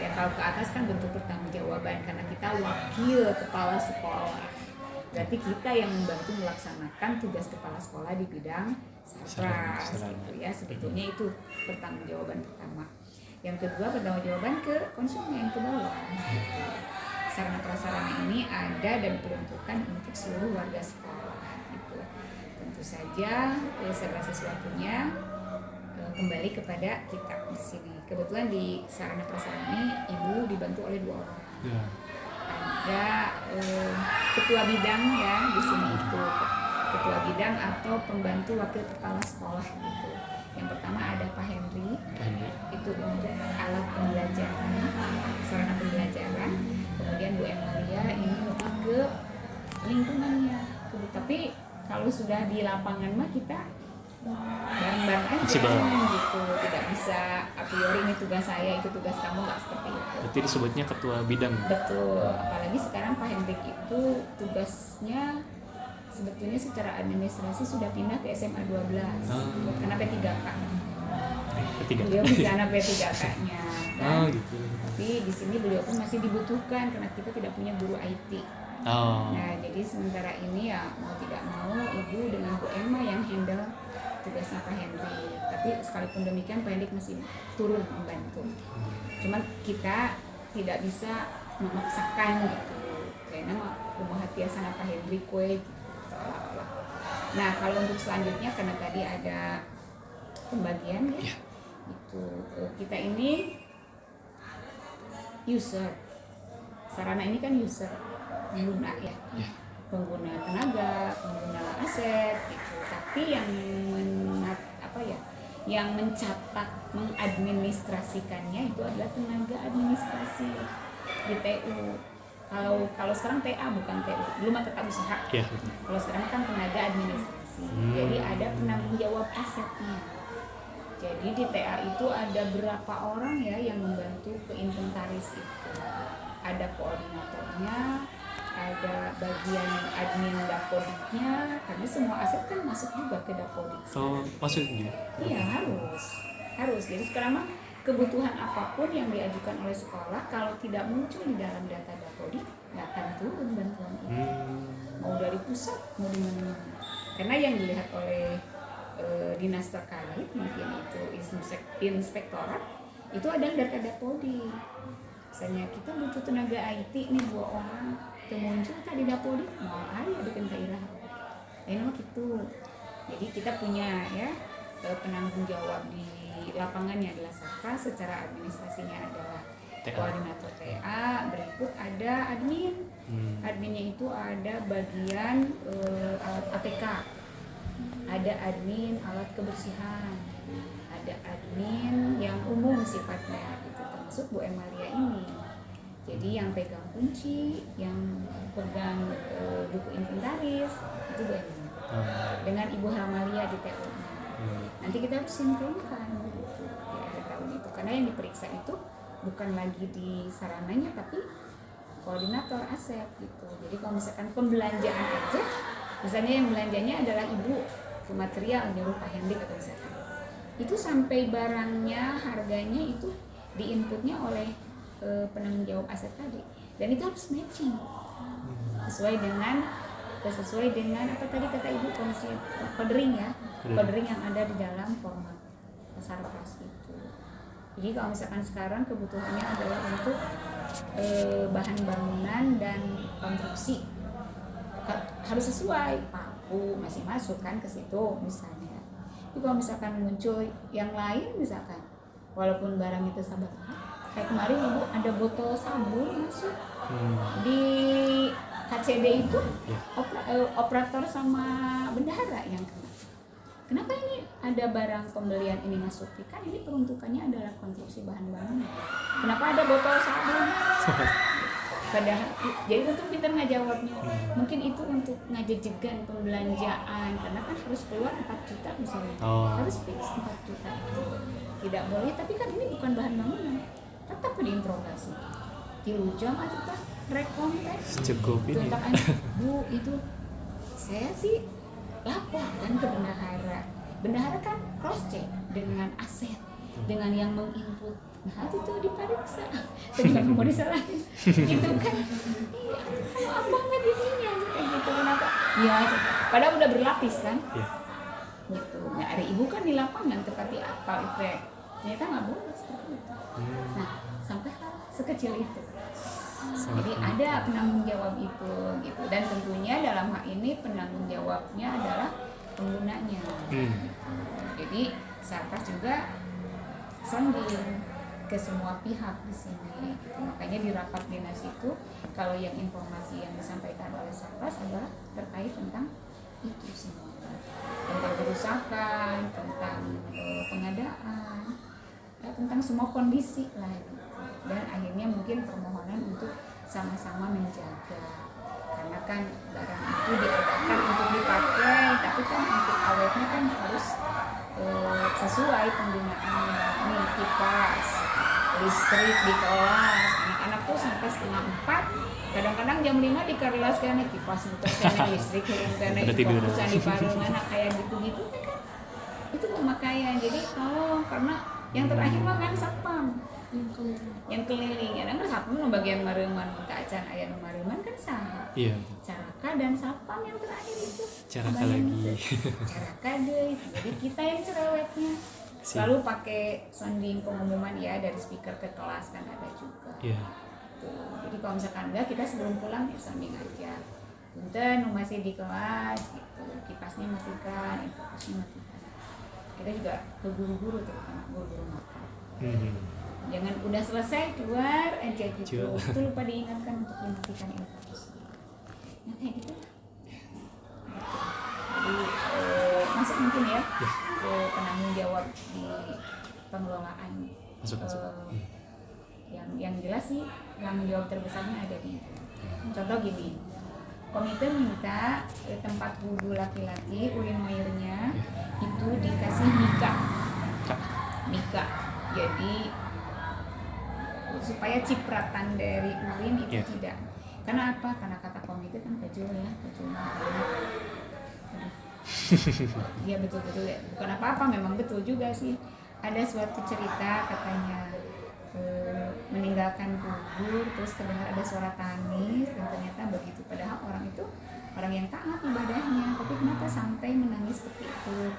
Ya kalau ke atas kan bentuk pertanggungjawaban karena kita wakil kepala sekolah. Berarti kita yang membantu melaksanakan tugas kepala sekolah di bidang sarpras gitu ya. Sebetulnya itu pertanggungjawaban pertama. Yang kedua, pertanggungjawaban ke konsumen, ke bawah. Sarana prasarana ini ada dan diperuntukkan untuk seluruh warga sekolah gitu. Tentu saja segala sesuatunya kembali kepada kita di sini. Kebetulan di sarana prasarana ini ibu dibantu oleh 2 orang. Ya. Ada ketua bidang ya di sini itu ketua bidang atau pembantu wakil kepala sekolah gitu. Yang pertama ada Pak Henry, itu untuk alat pembelajaran, sarana pembelajaran. Kemudian Bu Emalia ini lebih ke lingkungannya. Tapi kalau sudah di lapangan mah kita bareng-bareng aja gitu, tidak bisa a priori ini tugas saya, itu tugas kamu, nggak seperti itu. Berarti disebutnya ketua bidang. Betul, apalagi sekarang Pak Hendrik itu tugasnya sebetulnya secara administrasi sudah pindah ke SMA 12 karena P3K. Beliau di sana P3K-nya. Kan? Gitu. Tapi di sini beliau pun masih dibutuhkan karena kita tidak punya guru IT. Nah, jadi sementara ini ya mau tidak mau ibu dengan Bu Emma yang handle tugasnya Pak Hendrik. Tapi sekalipun demikian Pak Hendrik masih turun membantu. Cuman kita tidak bisa memaksakan gitu. Karena kumaha tiasana Pak Hendrik kue gitu. Nah, kalau untuk selanjutnya karena tadi ada pembagian ya. Itu kita ini user. Sarana ini kan user, pengguna ya. Pengguna tenaga, pengguna aset gitu. Tapi yang yang mencatat, mengadministrasikannya itu adalah tenaga administrasi di TU. Kalau sekarang TA bukan TU, belum tetap usaha. Kalau sekarang kan tenaga administrasi. Jadi ada penanggung jawab asetnya. Jadi di TA itu ada berapa orang ya yang membantu ke inventaris itu. Ada koordinatornya, ada bagian admin dapodiknya, karena semua aset kan masuk juga ke dapodik. Masuk gitu? Iya, harus. Jadi sekarang mah kebutuhan apapun yang diajukan oleh sekolah kalau tidak muncul di dalam data dapodik nggak akan turun bantuan itu. Mau dari pusat mau di mana-mana. Karena yang dilihat oleh dinas terkait mungkin itu inspektorat itu adalah data dapodik. Misalnya kita butuh tenaga IT nih 2 orang, muncul tadi dapodik mau aja bikin daerah. Ini mah gitu. Jadi kita punya ya penanggung jawab di lapangannya adalah SAKA, secara administrasinya adalah koordinator TA, berikut ada admin. Adminnya itu ada bagian alat ATK, ada admin alat kebersihan, ada admin yang umum sifatnya gitu, termasuk Bu Emalia ini. Jadi yang pegang kunci, yang pegang buku inventaris itu Bu Emalia dengan Ibu Hamalia di TU. Nanti kita harus sinkronkan gitu di akhir tahun itu, karena yang diperiksa itu bukan lagi di sarananya tapi koordinator aset gitu. Jadi kalau misalkan pembelanjaan aja, misalnya yang belanjanya adalah ibu ke material nyuruh Pak Hendrik atau misalkan itu sampai barangnya harganya itu diinputnya oleh penanggung jawab aset tadi, dan itu harus matching sesuai dengan apa tadi kata ibu, codering ya, codering yang ada di dalam format Sarpras itu. Jadi kalau misalkan sekarang kebutuhannya adalah untuk bahan bangunan dan konstruksi harus sesuai, paku masih masuk kan ke situ misalnya. Tapi kalau misalkan muncul yang lain misalkan, walaupun barang itu sahabat, kayak kemarin ibu ada botol sabun masuk di KCD itu, operator sama bendahara yang kena. Kenapa ini ada barang pembelian ini masuk? Kan ini peruntukannya adalah konstruksi bahan bangunan. Kenapa ada botol sabun? Padahal, jadi untuk pintar ngajawabnya. Mungkin itu untuk ngajejegan pembelanjaan, karena kan harus keluar 4 juta misalnya. Harus fix 4 juta. Tidak boleh, tapi kan ini bukan bahan bangunan. Tetap diinterogasi. Dilujam atau tak rekom kan? Cukup ini. Bu, itu saya sih laporkan ke bendahara. Bendahara kan cross check dengan aset, dengan yang menginput. Nah itu tuh diperiksa, tidak mau disalahin. Gitu kan? Iya, apa nggak dirinya kayak gitu, kenapa? Ya, padahal udah berlapis kan? Gitu. Nah ada ibu kan di lapangan tepati apa itu ternyata nggak boleh seperti itu. Nah, sampai hal sekecil itu. Jadi ada penanggung jawab itu gitu, dan tentunya dalam hal ini penanggung jawabnya adalah penggunanya. Jadi Sarpras juga sounding ke semua pihak di sini gitu. Makanya di rapat dinas itu kalau yang informasi yang disampaikan oleh Sarpras adalah terkait tentang itu semua, tentang kerusakan, tentang pengadaan, ya, tentang semua kondisi lah gitu. Dan akhirnya mungkin permohonan untuk sama-sama menjaga, karena kan barang itu diadakan untuk dipakai, tapi kan untuk awetnya kan harus sesuai penggunaannya. Nih kipas, listrik di kelas, anak-anak tuh sampai 3:30, kadang-kadang jam 5 di kelas kan kipas untuk kan listrik karena fokusan di parengan kayak gitu-gitu kan itu pemakaian. Jadi tolong, karena yang terakhir mah kan satpam yang keliling ya, kan satpam nu bagian mareuman minta acan aya nu mareuman kan saha. Iya. Caraka dan satpam yang terakhir itu. Caraka lagi. Caraka deui. Jadi kita yang cerewetnya selalu pakai sounding pengumuman ya dari speaker ke kelas kan ada juga. Iya. Tuh. Jadi kalau misalkan enggak, kita sebelum pulang ya sounding aja. Punten nu masih di kelas gitu, kipasnya matikan, infusnya matikan. Kita juga ke guru-guru terutama guru-guru makam. Jangan udah selesai keluar aja gitu. Itu lupa diingatkan untuk dimatikan infus. Nah kayak gitu. Jadi masuk mungkin ya ke penanggung jawab di pengelolaan. Masuk. Yang jelas sih penanggung jawab terbesarnya ada di contoh gini, komite minta tempat wudhu laki-laki urinoirnya itu dikasih mika, jadi supaya cipratan dari urin itu tidak. Karena apa? Karena kata komite kan kecil ya, iya betul-betul ya, bukan apa-apa, memang betul juga sih. Ada suatu cerita katanya meninggalkan kubur, terus terdengar ada suara tangis, dan ternyata begitu, padahal orang itu orang yang taat ibadahnya, tapi kenapa sampai menangis seperti itu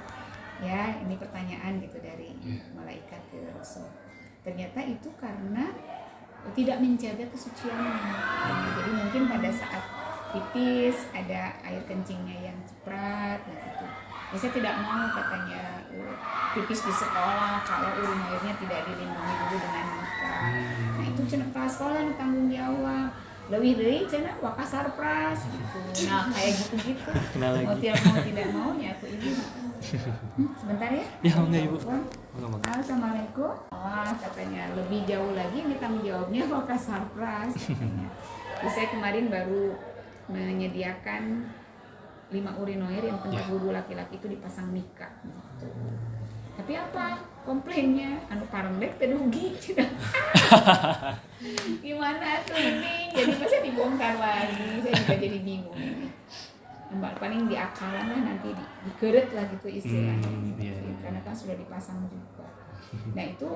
ya? Ini pertanyaan gitu dari malaikat ke Rasul. Ternyata itu karena tidak menjaga kesuciannya. Jadi mungkin pada saat pipis ada air kencingnya yang ceprat, nah gitu. Saya tidak mau katanya pipis di sekolah kalau urinoirnya tidak dilindungi dulu dengan nikah. Nah itu cenah kepala sekolah yang tanggung jawab. Leuwih deui cenah waka Sarpras gitu. Nah kayak gitu-gitu. Mau tidak maunya aku ini. Sebentar ya. Ya enggak Ibu. Assalamualaikum. Wah katanya lebih jauh lagi ini tanggung jawabnya waka Sarpras katanya. Saya kemarin baru menyediakan 5 urinoir yang tempat wudhu laki-laki itu dipasang mika gitu. Tapi apa komplainnya? Anu parendek teh dugi. Gimana tuh ini? Jadi masa dibongkar lagi? Saya juga jadi bingung ini. Paling diakalan lah nanti dikeret lah gitu istilahnya. Karena kan sudah dipasang juga. Nah itu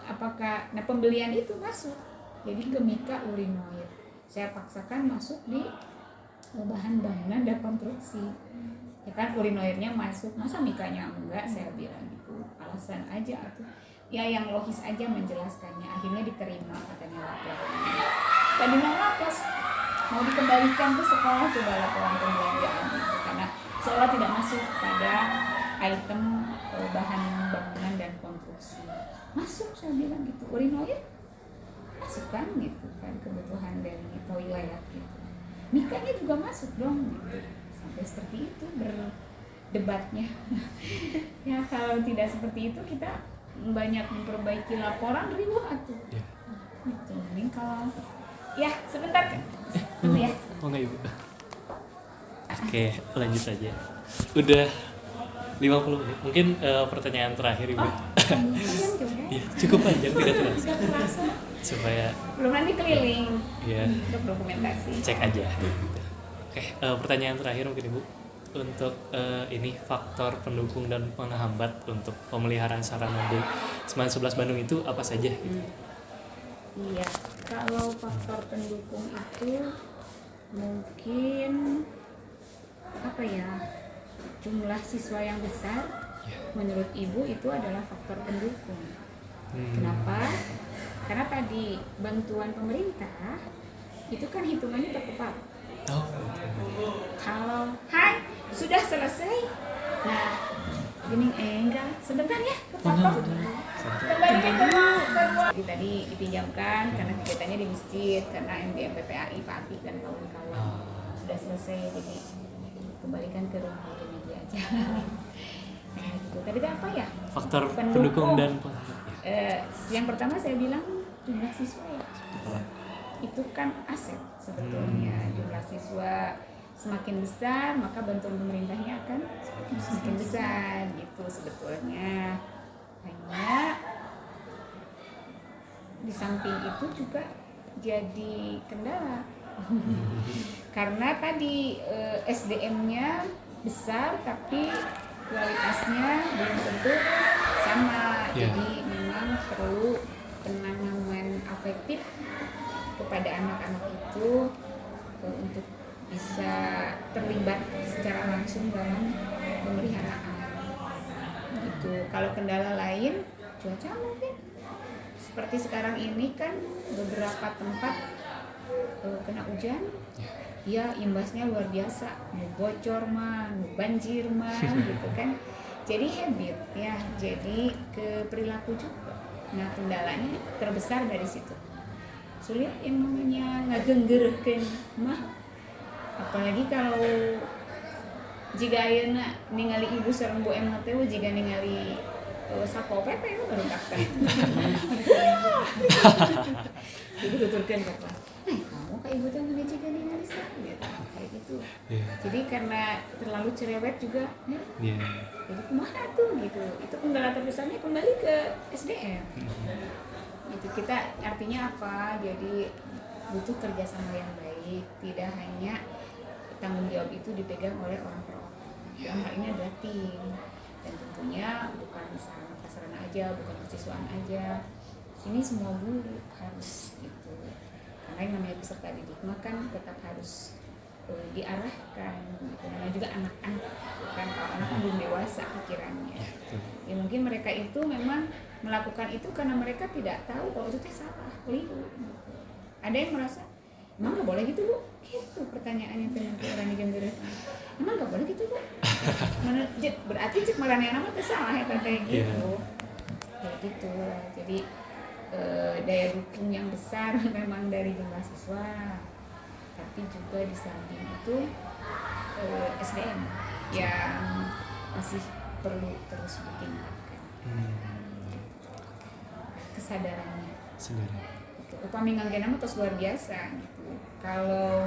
apakah pembelian itu masuk? Jadi ke mika urinoir. Saya paksakan masuk di bahan bangunan dan konstruksi. Ya kan urinoirnya masuk, masa mikanya enggak? Saya bilang gitu. Alasan aja atau ya yang logis aja menjelaskannya. Akhirnya diterima katanya laporannya. Tadi lapas mau dikembalikan ke sekolah, coba laporan pembelanjaan itu karena seolah tidak masuk pada item bahan bangunan dan konstruksi. Masuk saya bilang gitu. Urinoir masuk kan gitu kan, kebutuhan dari toilet gitu. Mikanya juga masuk dong gitu. Sampai seperti itu berdebatnya. Ya kalau tidak seperti itu kita banyak memperbaiki laporan riuh atuh. Gitu. Mending kalau ya sebentar kan. Dulu ya. Oh enggak Ibu. Oke, lanjut aja. Udah 50 menit. Mungkin pertanyaan terakhir Ibu. Ya, cukup panjang, tidak terasa. Supaya belum nanti keliling untuk dokumentasi. Cek aja. Oke, pertanyaan terakhir mungkin Ibu. Untuk ini faktor pendukung dan penghambat untuk pemeliharaan sarana di Seman 11 Bandung itu apa saja gitu? Iya, kalau faktor pendukung itu mungkin apa ya, jumlah siswa yang besar menurut ibu itu adalah faktor pendukung. Kenapa? Karena tadi bantuan pemerintah itu kan hitungannya per kepala. Kalau hai sudah selesai, nah gini enggak sebentar ya kepotong kembalikan ke ruang. Jadi tadi dipinjamkan karena kegiatannya di masjid, karena MDM PPAI Pak Atik dan kawan-kawan sudah selesai, jadi kembalikan ke ruang multimedia aja. Nah gitu. Tadi itu apa ya? Faktor pendukung dan Yang pertama saya bilang jumlah siswa ya. Itu kan aset sebetulnya. Jumlah siswa semakin besar maka bantuan pemerintahnya akan semakin besar gitu sebetulnya. Hanya di samping itu juga jadi kendala karena tadi SDM-nya besar tapi kualitasnya belum tentu sama. Jadi memang perlu penanganan afektif kepada anak-anak itu untuk bisa terlibat secara langsung dalam pemeliharaan gitu. Kalau kendala lain cuaca mungkin seperti sekarang ini kan beberapa tempat kena hujan ya imbasnya luar biasa, mau bocor mah, mau banjir mah gitu kan. Jadi habit ya, jadi ke perilaku juga. Nah kendalanya terbesar dari situ. Sulit yang namanya ngagenggerkeun mah, apalagi kalau jika ayeuna ningali ibu sareng Bu Emma teh jika ningali Satpol PP itu beruntahkan. Ibu tuturkeun Bapak. Kamu kayak ibu teh mana juga ningali sah gitu. Kayak gitu. Jadi karena terlalu cerewet juga ya. Jadi kumaha tuh gitu. Itu kendala terbesarnya kembali ke SDM. Itu kita artinya apa? Jadi butuh kerjasama yang baik, tidak hanya tanggung jawab itu dipegang oleh orang per orang. Dalam hal ini adalah tim, dan tentunya bukan sarana prasarana aja, bukan kesiswaan aja. Sini semua guru harus gitu. Karena yang namanya peserta didik mah kan tetap harus diarahkan. Gitu. Namanya juga anak-anak, kan kalau anak kan belum dewasa pikirannya. Ya mungkin mereka itu memang melakukan itu karena mereka tidak tahu kalau itu salah, keliru. Gitu. Ada yang merasa emang nggak boleh gitu Bu? Gitu pertanyaannya teman orang di Jember. Emang nggak boleh gitu Bu? Berarti cek marane nama teh salah ya kayak gitu. Kayak gitu lah. Jadi daya dukung yang besar memang dari jumlah siswa, tapi juga di samping itu SDM yang masih perlu terus ditingkatkan kesadarannya. Upami ngangge nama terus luar biasa gitu. Kalau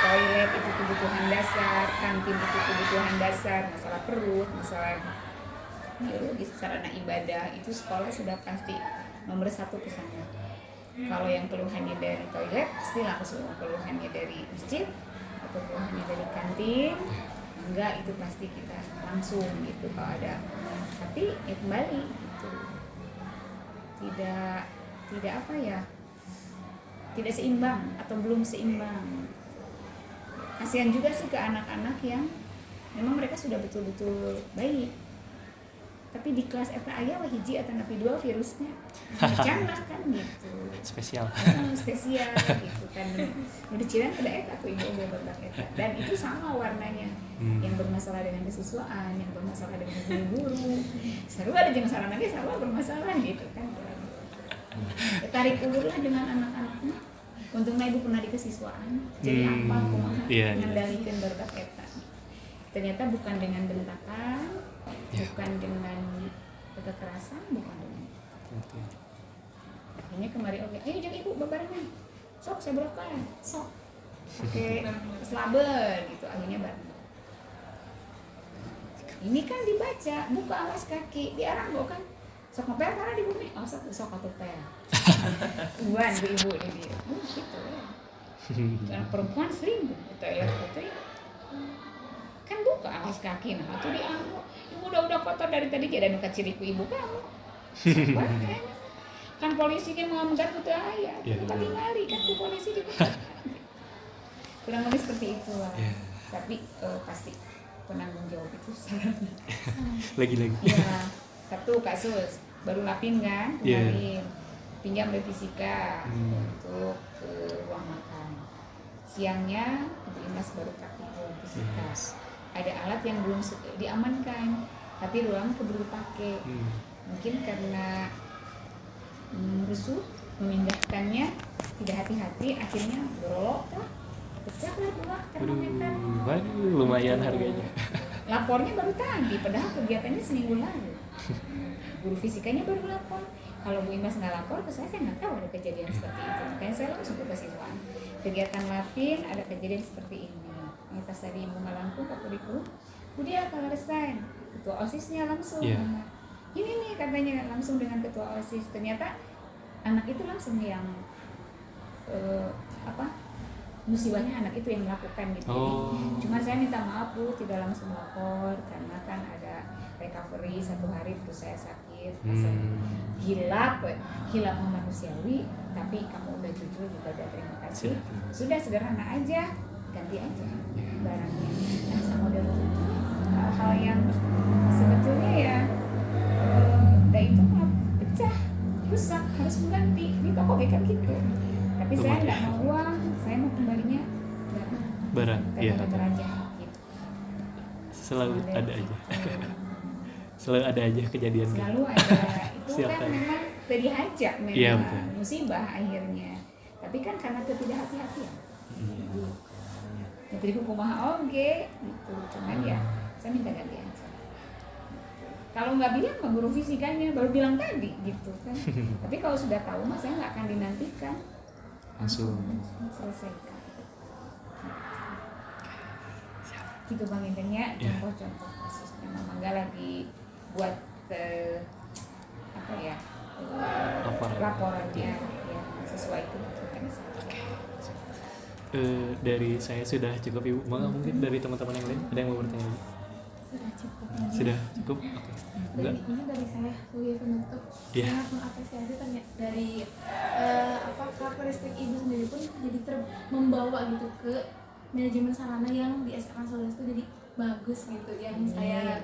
toilet itu kebutuhan dasar, kantin itu kebutuhan dasar, masalah perut, masalah biologis, sarana ibadah itu sekolah sudah pasti nomor 1 ke sana. Kalau yang keluhannya dari toilet, pasti langsung keluhannya dari masjid atau keluhannya dari kantin, enggak itu pasti kita langsung gitu kalau ada. Tapi ya kembali gitu. Tidak apa ya? Tidak seimbang atau belum seimbang. Kasihan juga sih ke anak-anak yang memang mereka sudah betul-betul baik, tapi di kelas eta aya wah hiji atau napi 2 virusnya canlah kan gitu. Spesial gitu kan. Udah ciran kada eta tuh ibu berbak eta, dan itu sama warnanya. Yang bermasalah dengan kesiswaan, yang bermasalah dengan guru-guru, sarua ada jeung sarana ge sarua bermasalah gitu kan. Tarik ulurlah dengan anak-anaknya. Untungnya ibu pernah di kesiswaan, jadi apa kumaha ngendalikeun barudak eta. Ternyata bukan dengan bentakan, bukan dengan kekerasan, bukan dengan akhirnya kemarin ayo jangan ibu babarengan, sok saya berokan, sok pakai selabel gitu, akhirnya bareng. Ini kan dibaca, buka alas kaki, diarang kan sok ngepel karena di bumi, sok atuh pel. Uan bu ibu ini dia, gitu ya. Anak perempuan sering gitu ya, kan buka alas kaki, nah itu diambil. Ibu udah kotor dari tadi kayak nuka ciriku ibu kamu. Kan polisi kan mau menggat itu ayah, kan tinggali kan tuh polisi juga. Kurang lebih seperti itulah. Tapi pasti penanggung jawab itu sarana. Lagi-lagi. Ya, satu kasus baru lapin kan kemarin pinjam dari fisika untuk ke ruang makan. Siangnya Ibu Imas baru praktikum fisika. Ada alat yang belum diamankan, tapi ruang keburu pakai. Mungkin karena rusuh memindahkannya tidak hati-hati, akhirnya berolok lah, pecahlah dua termometer. Waduh, lumayan harganya. Lapornya baru tadi, padahal kegiatannya seminggu lalu. Guru fisikanya baru lapor. Kalau Bu Imas nggak lapor ke saya nggak tahu ada kejadian seperti itu. Makanya saya langsung ke kesiswaan. Kegiatan lapin ada kejadian seperti ini. Pas tadi Ibu Malangku ke kurikulum, Bu dia kalau resign, ketua OSISnya langsung. Ini nih katanya langsung dengan ketua OSIS. Ternyata anak itu langsung yang musibahnya anak itu yang melakukan gitu. Cuma saya minta maaf Bu, tidak langsung lapor karena kan ada recovery 1 hari terus saya sakit. Hilap manusiawi, tapi kamu udah jujur juga udah terima kasih. Sudah sederhana aja, ganti aja barangnya. Nah, sama model gitu. Hal-hal yang sebetulnya ya itu malah pecah, rusak, harus mengganti. Ini toko kan gitu. Tapi saya nggak mau uang, saya mau kembalinya barang. Iya. Aja gitu. Selalu ada aja. Selalu ada aja kejadian. Selalu ada. Itu kan memang terdiajak memang musibah akhirnya. Tapi kan karena ketidakhati-hatian. Jadi kumaha oge gitu. Cuman ya saya minta ganti aja. Kalau nggak bilang mah guru fisikanya baru bilang tadi gitu kan. Tapi kalau sudah tahu mah saya nggak akan dinantikan. Langsung selesaikan. Gitu Bang intinya contoh-contoh kasusnya memang nggak lagi buat laporannya yang sesuai kebutuhan saya. Dari saya sudah cukup Ibu. Mungkin dari teman-teman yang lain ada yang mau bertanya? Sudah cukup. Dari saya sebagai penutup sangat mengapresiasi dari karakteristik Ibu sendiri pun jadi membawa gitu ke manajemen sarana yang di SMA 11 itu jadi bagus gitu yang saya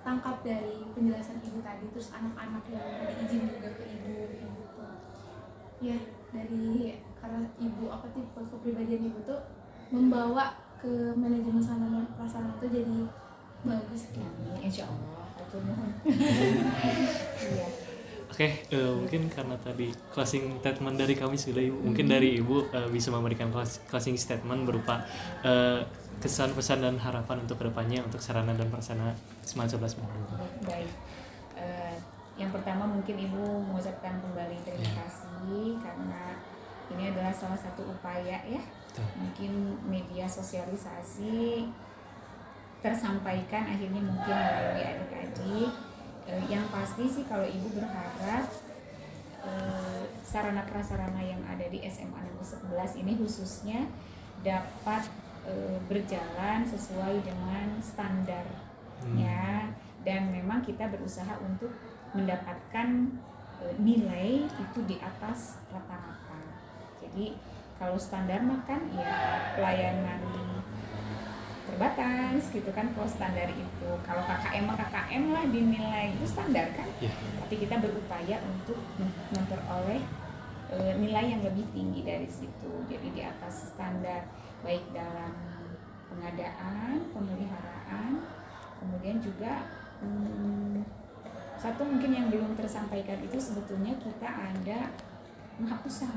tangkap dari penjelasan Ibu tadi, terus anak-anak yang tadi izin juga ke Ibu gitu. Ya, dari karena Ibu tipe kepribadian Ibu tuh membawa ke manajemen sarana dan prasarana itu jadi bagus gitu. Insya Allah. Oke, mungkin karena tadi closing statement dari kami sudah Ibu, mungkin dari Ibu bisa memberikan closing statement berupa kesan, pesan dan harapan untuk kedepannya untuk sarana dan prasarana SMA 11 Bandung. Baik, yang pertama mungkin Ibu mengucapkan kembali terima kasih karena ini adalah salah satu upaya ya, mungkin media sosialisasi tersampaikan akhirnya mungkin melalui adik-adik. Yang pasti sih kalau Ibu berharap sarana prasarana yang ada di SMA Negeri 11 ini khususnya dapat berjalan sesuai dengan standarnya dan memang kita berusaha untuk mendapatkan nilai itu di atas rata-rata. Jadi kalau standar makan ya pelayanan terbatas gitu kan, kalau standar itu kalau KKM lah dinilai itu standar kan, tapi kita berupaya untuk memperoleh nilai yang lebih tinggi dari situ, jadi di atas standar baik dalam pengadaan, pemeliharaan, kemudian juga satu mungkin yang belum tersampaikan itu sebetulnya kita ada penghapusan.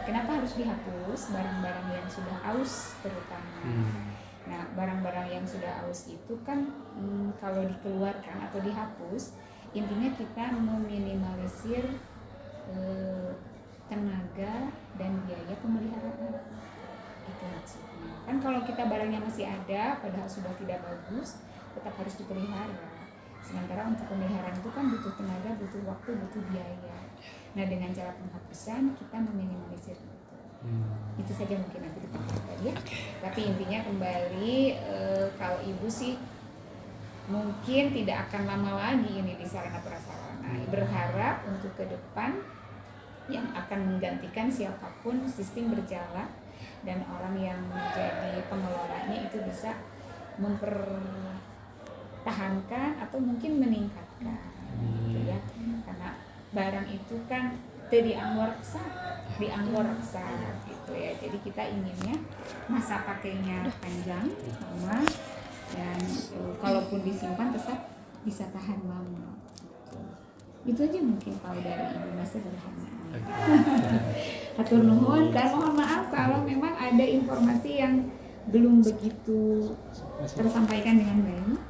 Kenapa harus dihapus barang-barang yang sudah aus terutama. Nah, barang-barang yang sudah aus itu kan kalau dikeluarkan atau dihapus, intinya kita meminimalisir tenaga dan biaya pemeliharaan. Itu maksudnya. Kan kalau kita barangnya masih ada, padahal sudah tidak bagus, tetap harus dipelihara. Sementara untuk pemeliharaan itu kan butuh tenaga, butuh waktu, butuh biaya. Nah, dengan cara penghapusan kita meminimalisir itu. Itu saja mungkin nanti ditambahkan ya. Tapi intinya kembali kalau Ibu sih mungkin tidak akan lama lagi ini di sarana prasarana. Berharap untuk ke depan yang akan menggantikan siapapun sistem berjalan dan orang yang menjadi pengelolanya itu bisa mempertahankan atau mungkin meningkatkan gitu ya, karena barang itu kan dianggur reksa gitu ya, jadi kita inginnya masa pakainya panjang lama dan kalaupun disimpan tetap bisa tahan lama. Itu aja mungkin kalau dari Ibu Mas sederhana. Atur nuhun dan mohon maaf kalau memang ada informasi yang belum begitu tersampaikan dengan baik.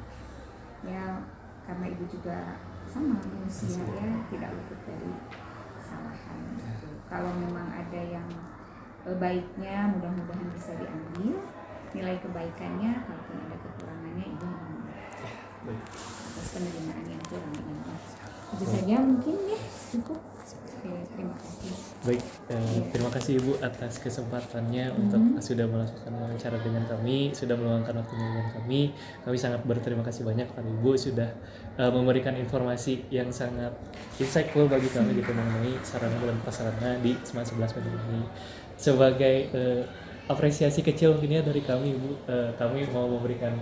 Ya karena Ibu juga sama manusia ya, tidak luput dari kesalahan. Kalau memang ada yang baiknya mudah-mudahan bisa diambil nilai kebaikannya, kalaupun ada kekurangannya Ibu mohon maaf atas penerimaan yang kurang ini. Itu saja mungkin ya, cukup. Oke, terima kasih. Baik, terima kasih Ibu atas kesempatannya untuk sudah melakukan wawancara dengan kami, sudah meluangkan waktunya dengan kami. Kami sangat berterima kasih banyak kepada Ibu sudah memberikan informasi yang sangat insightful bagi kami gitu mengenai sarana dan prasarana di Seman 11 Bandung ini. Sebagai apresiasi kecil mungkin ya dari kami Ibu, kami mau memberikan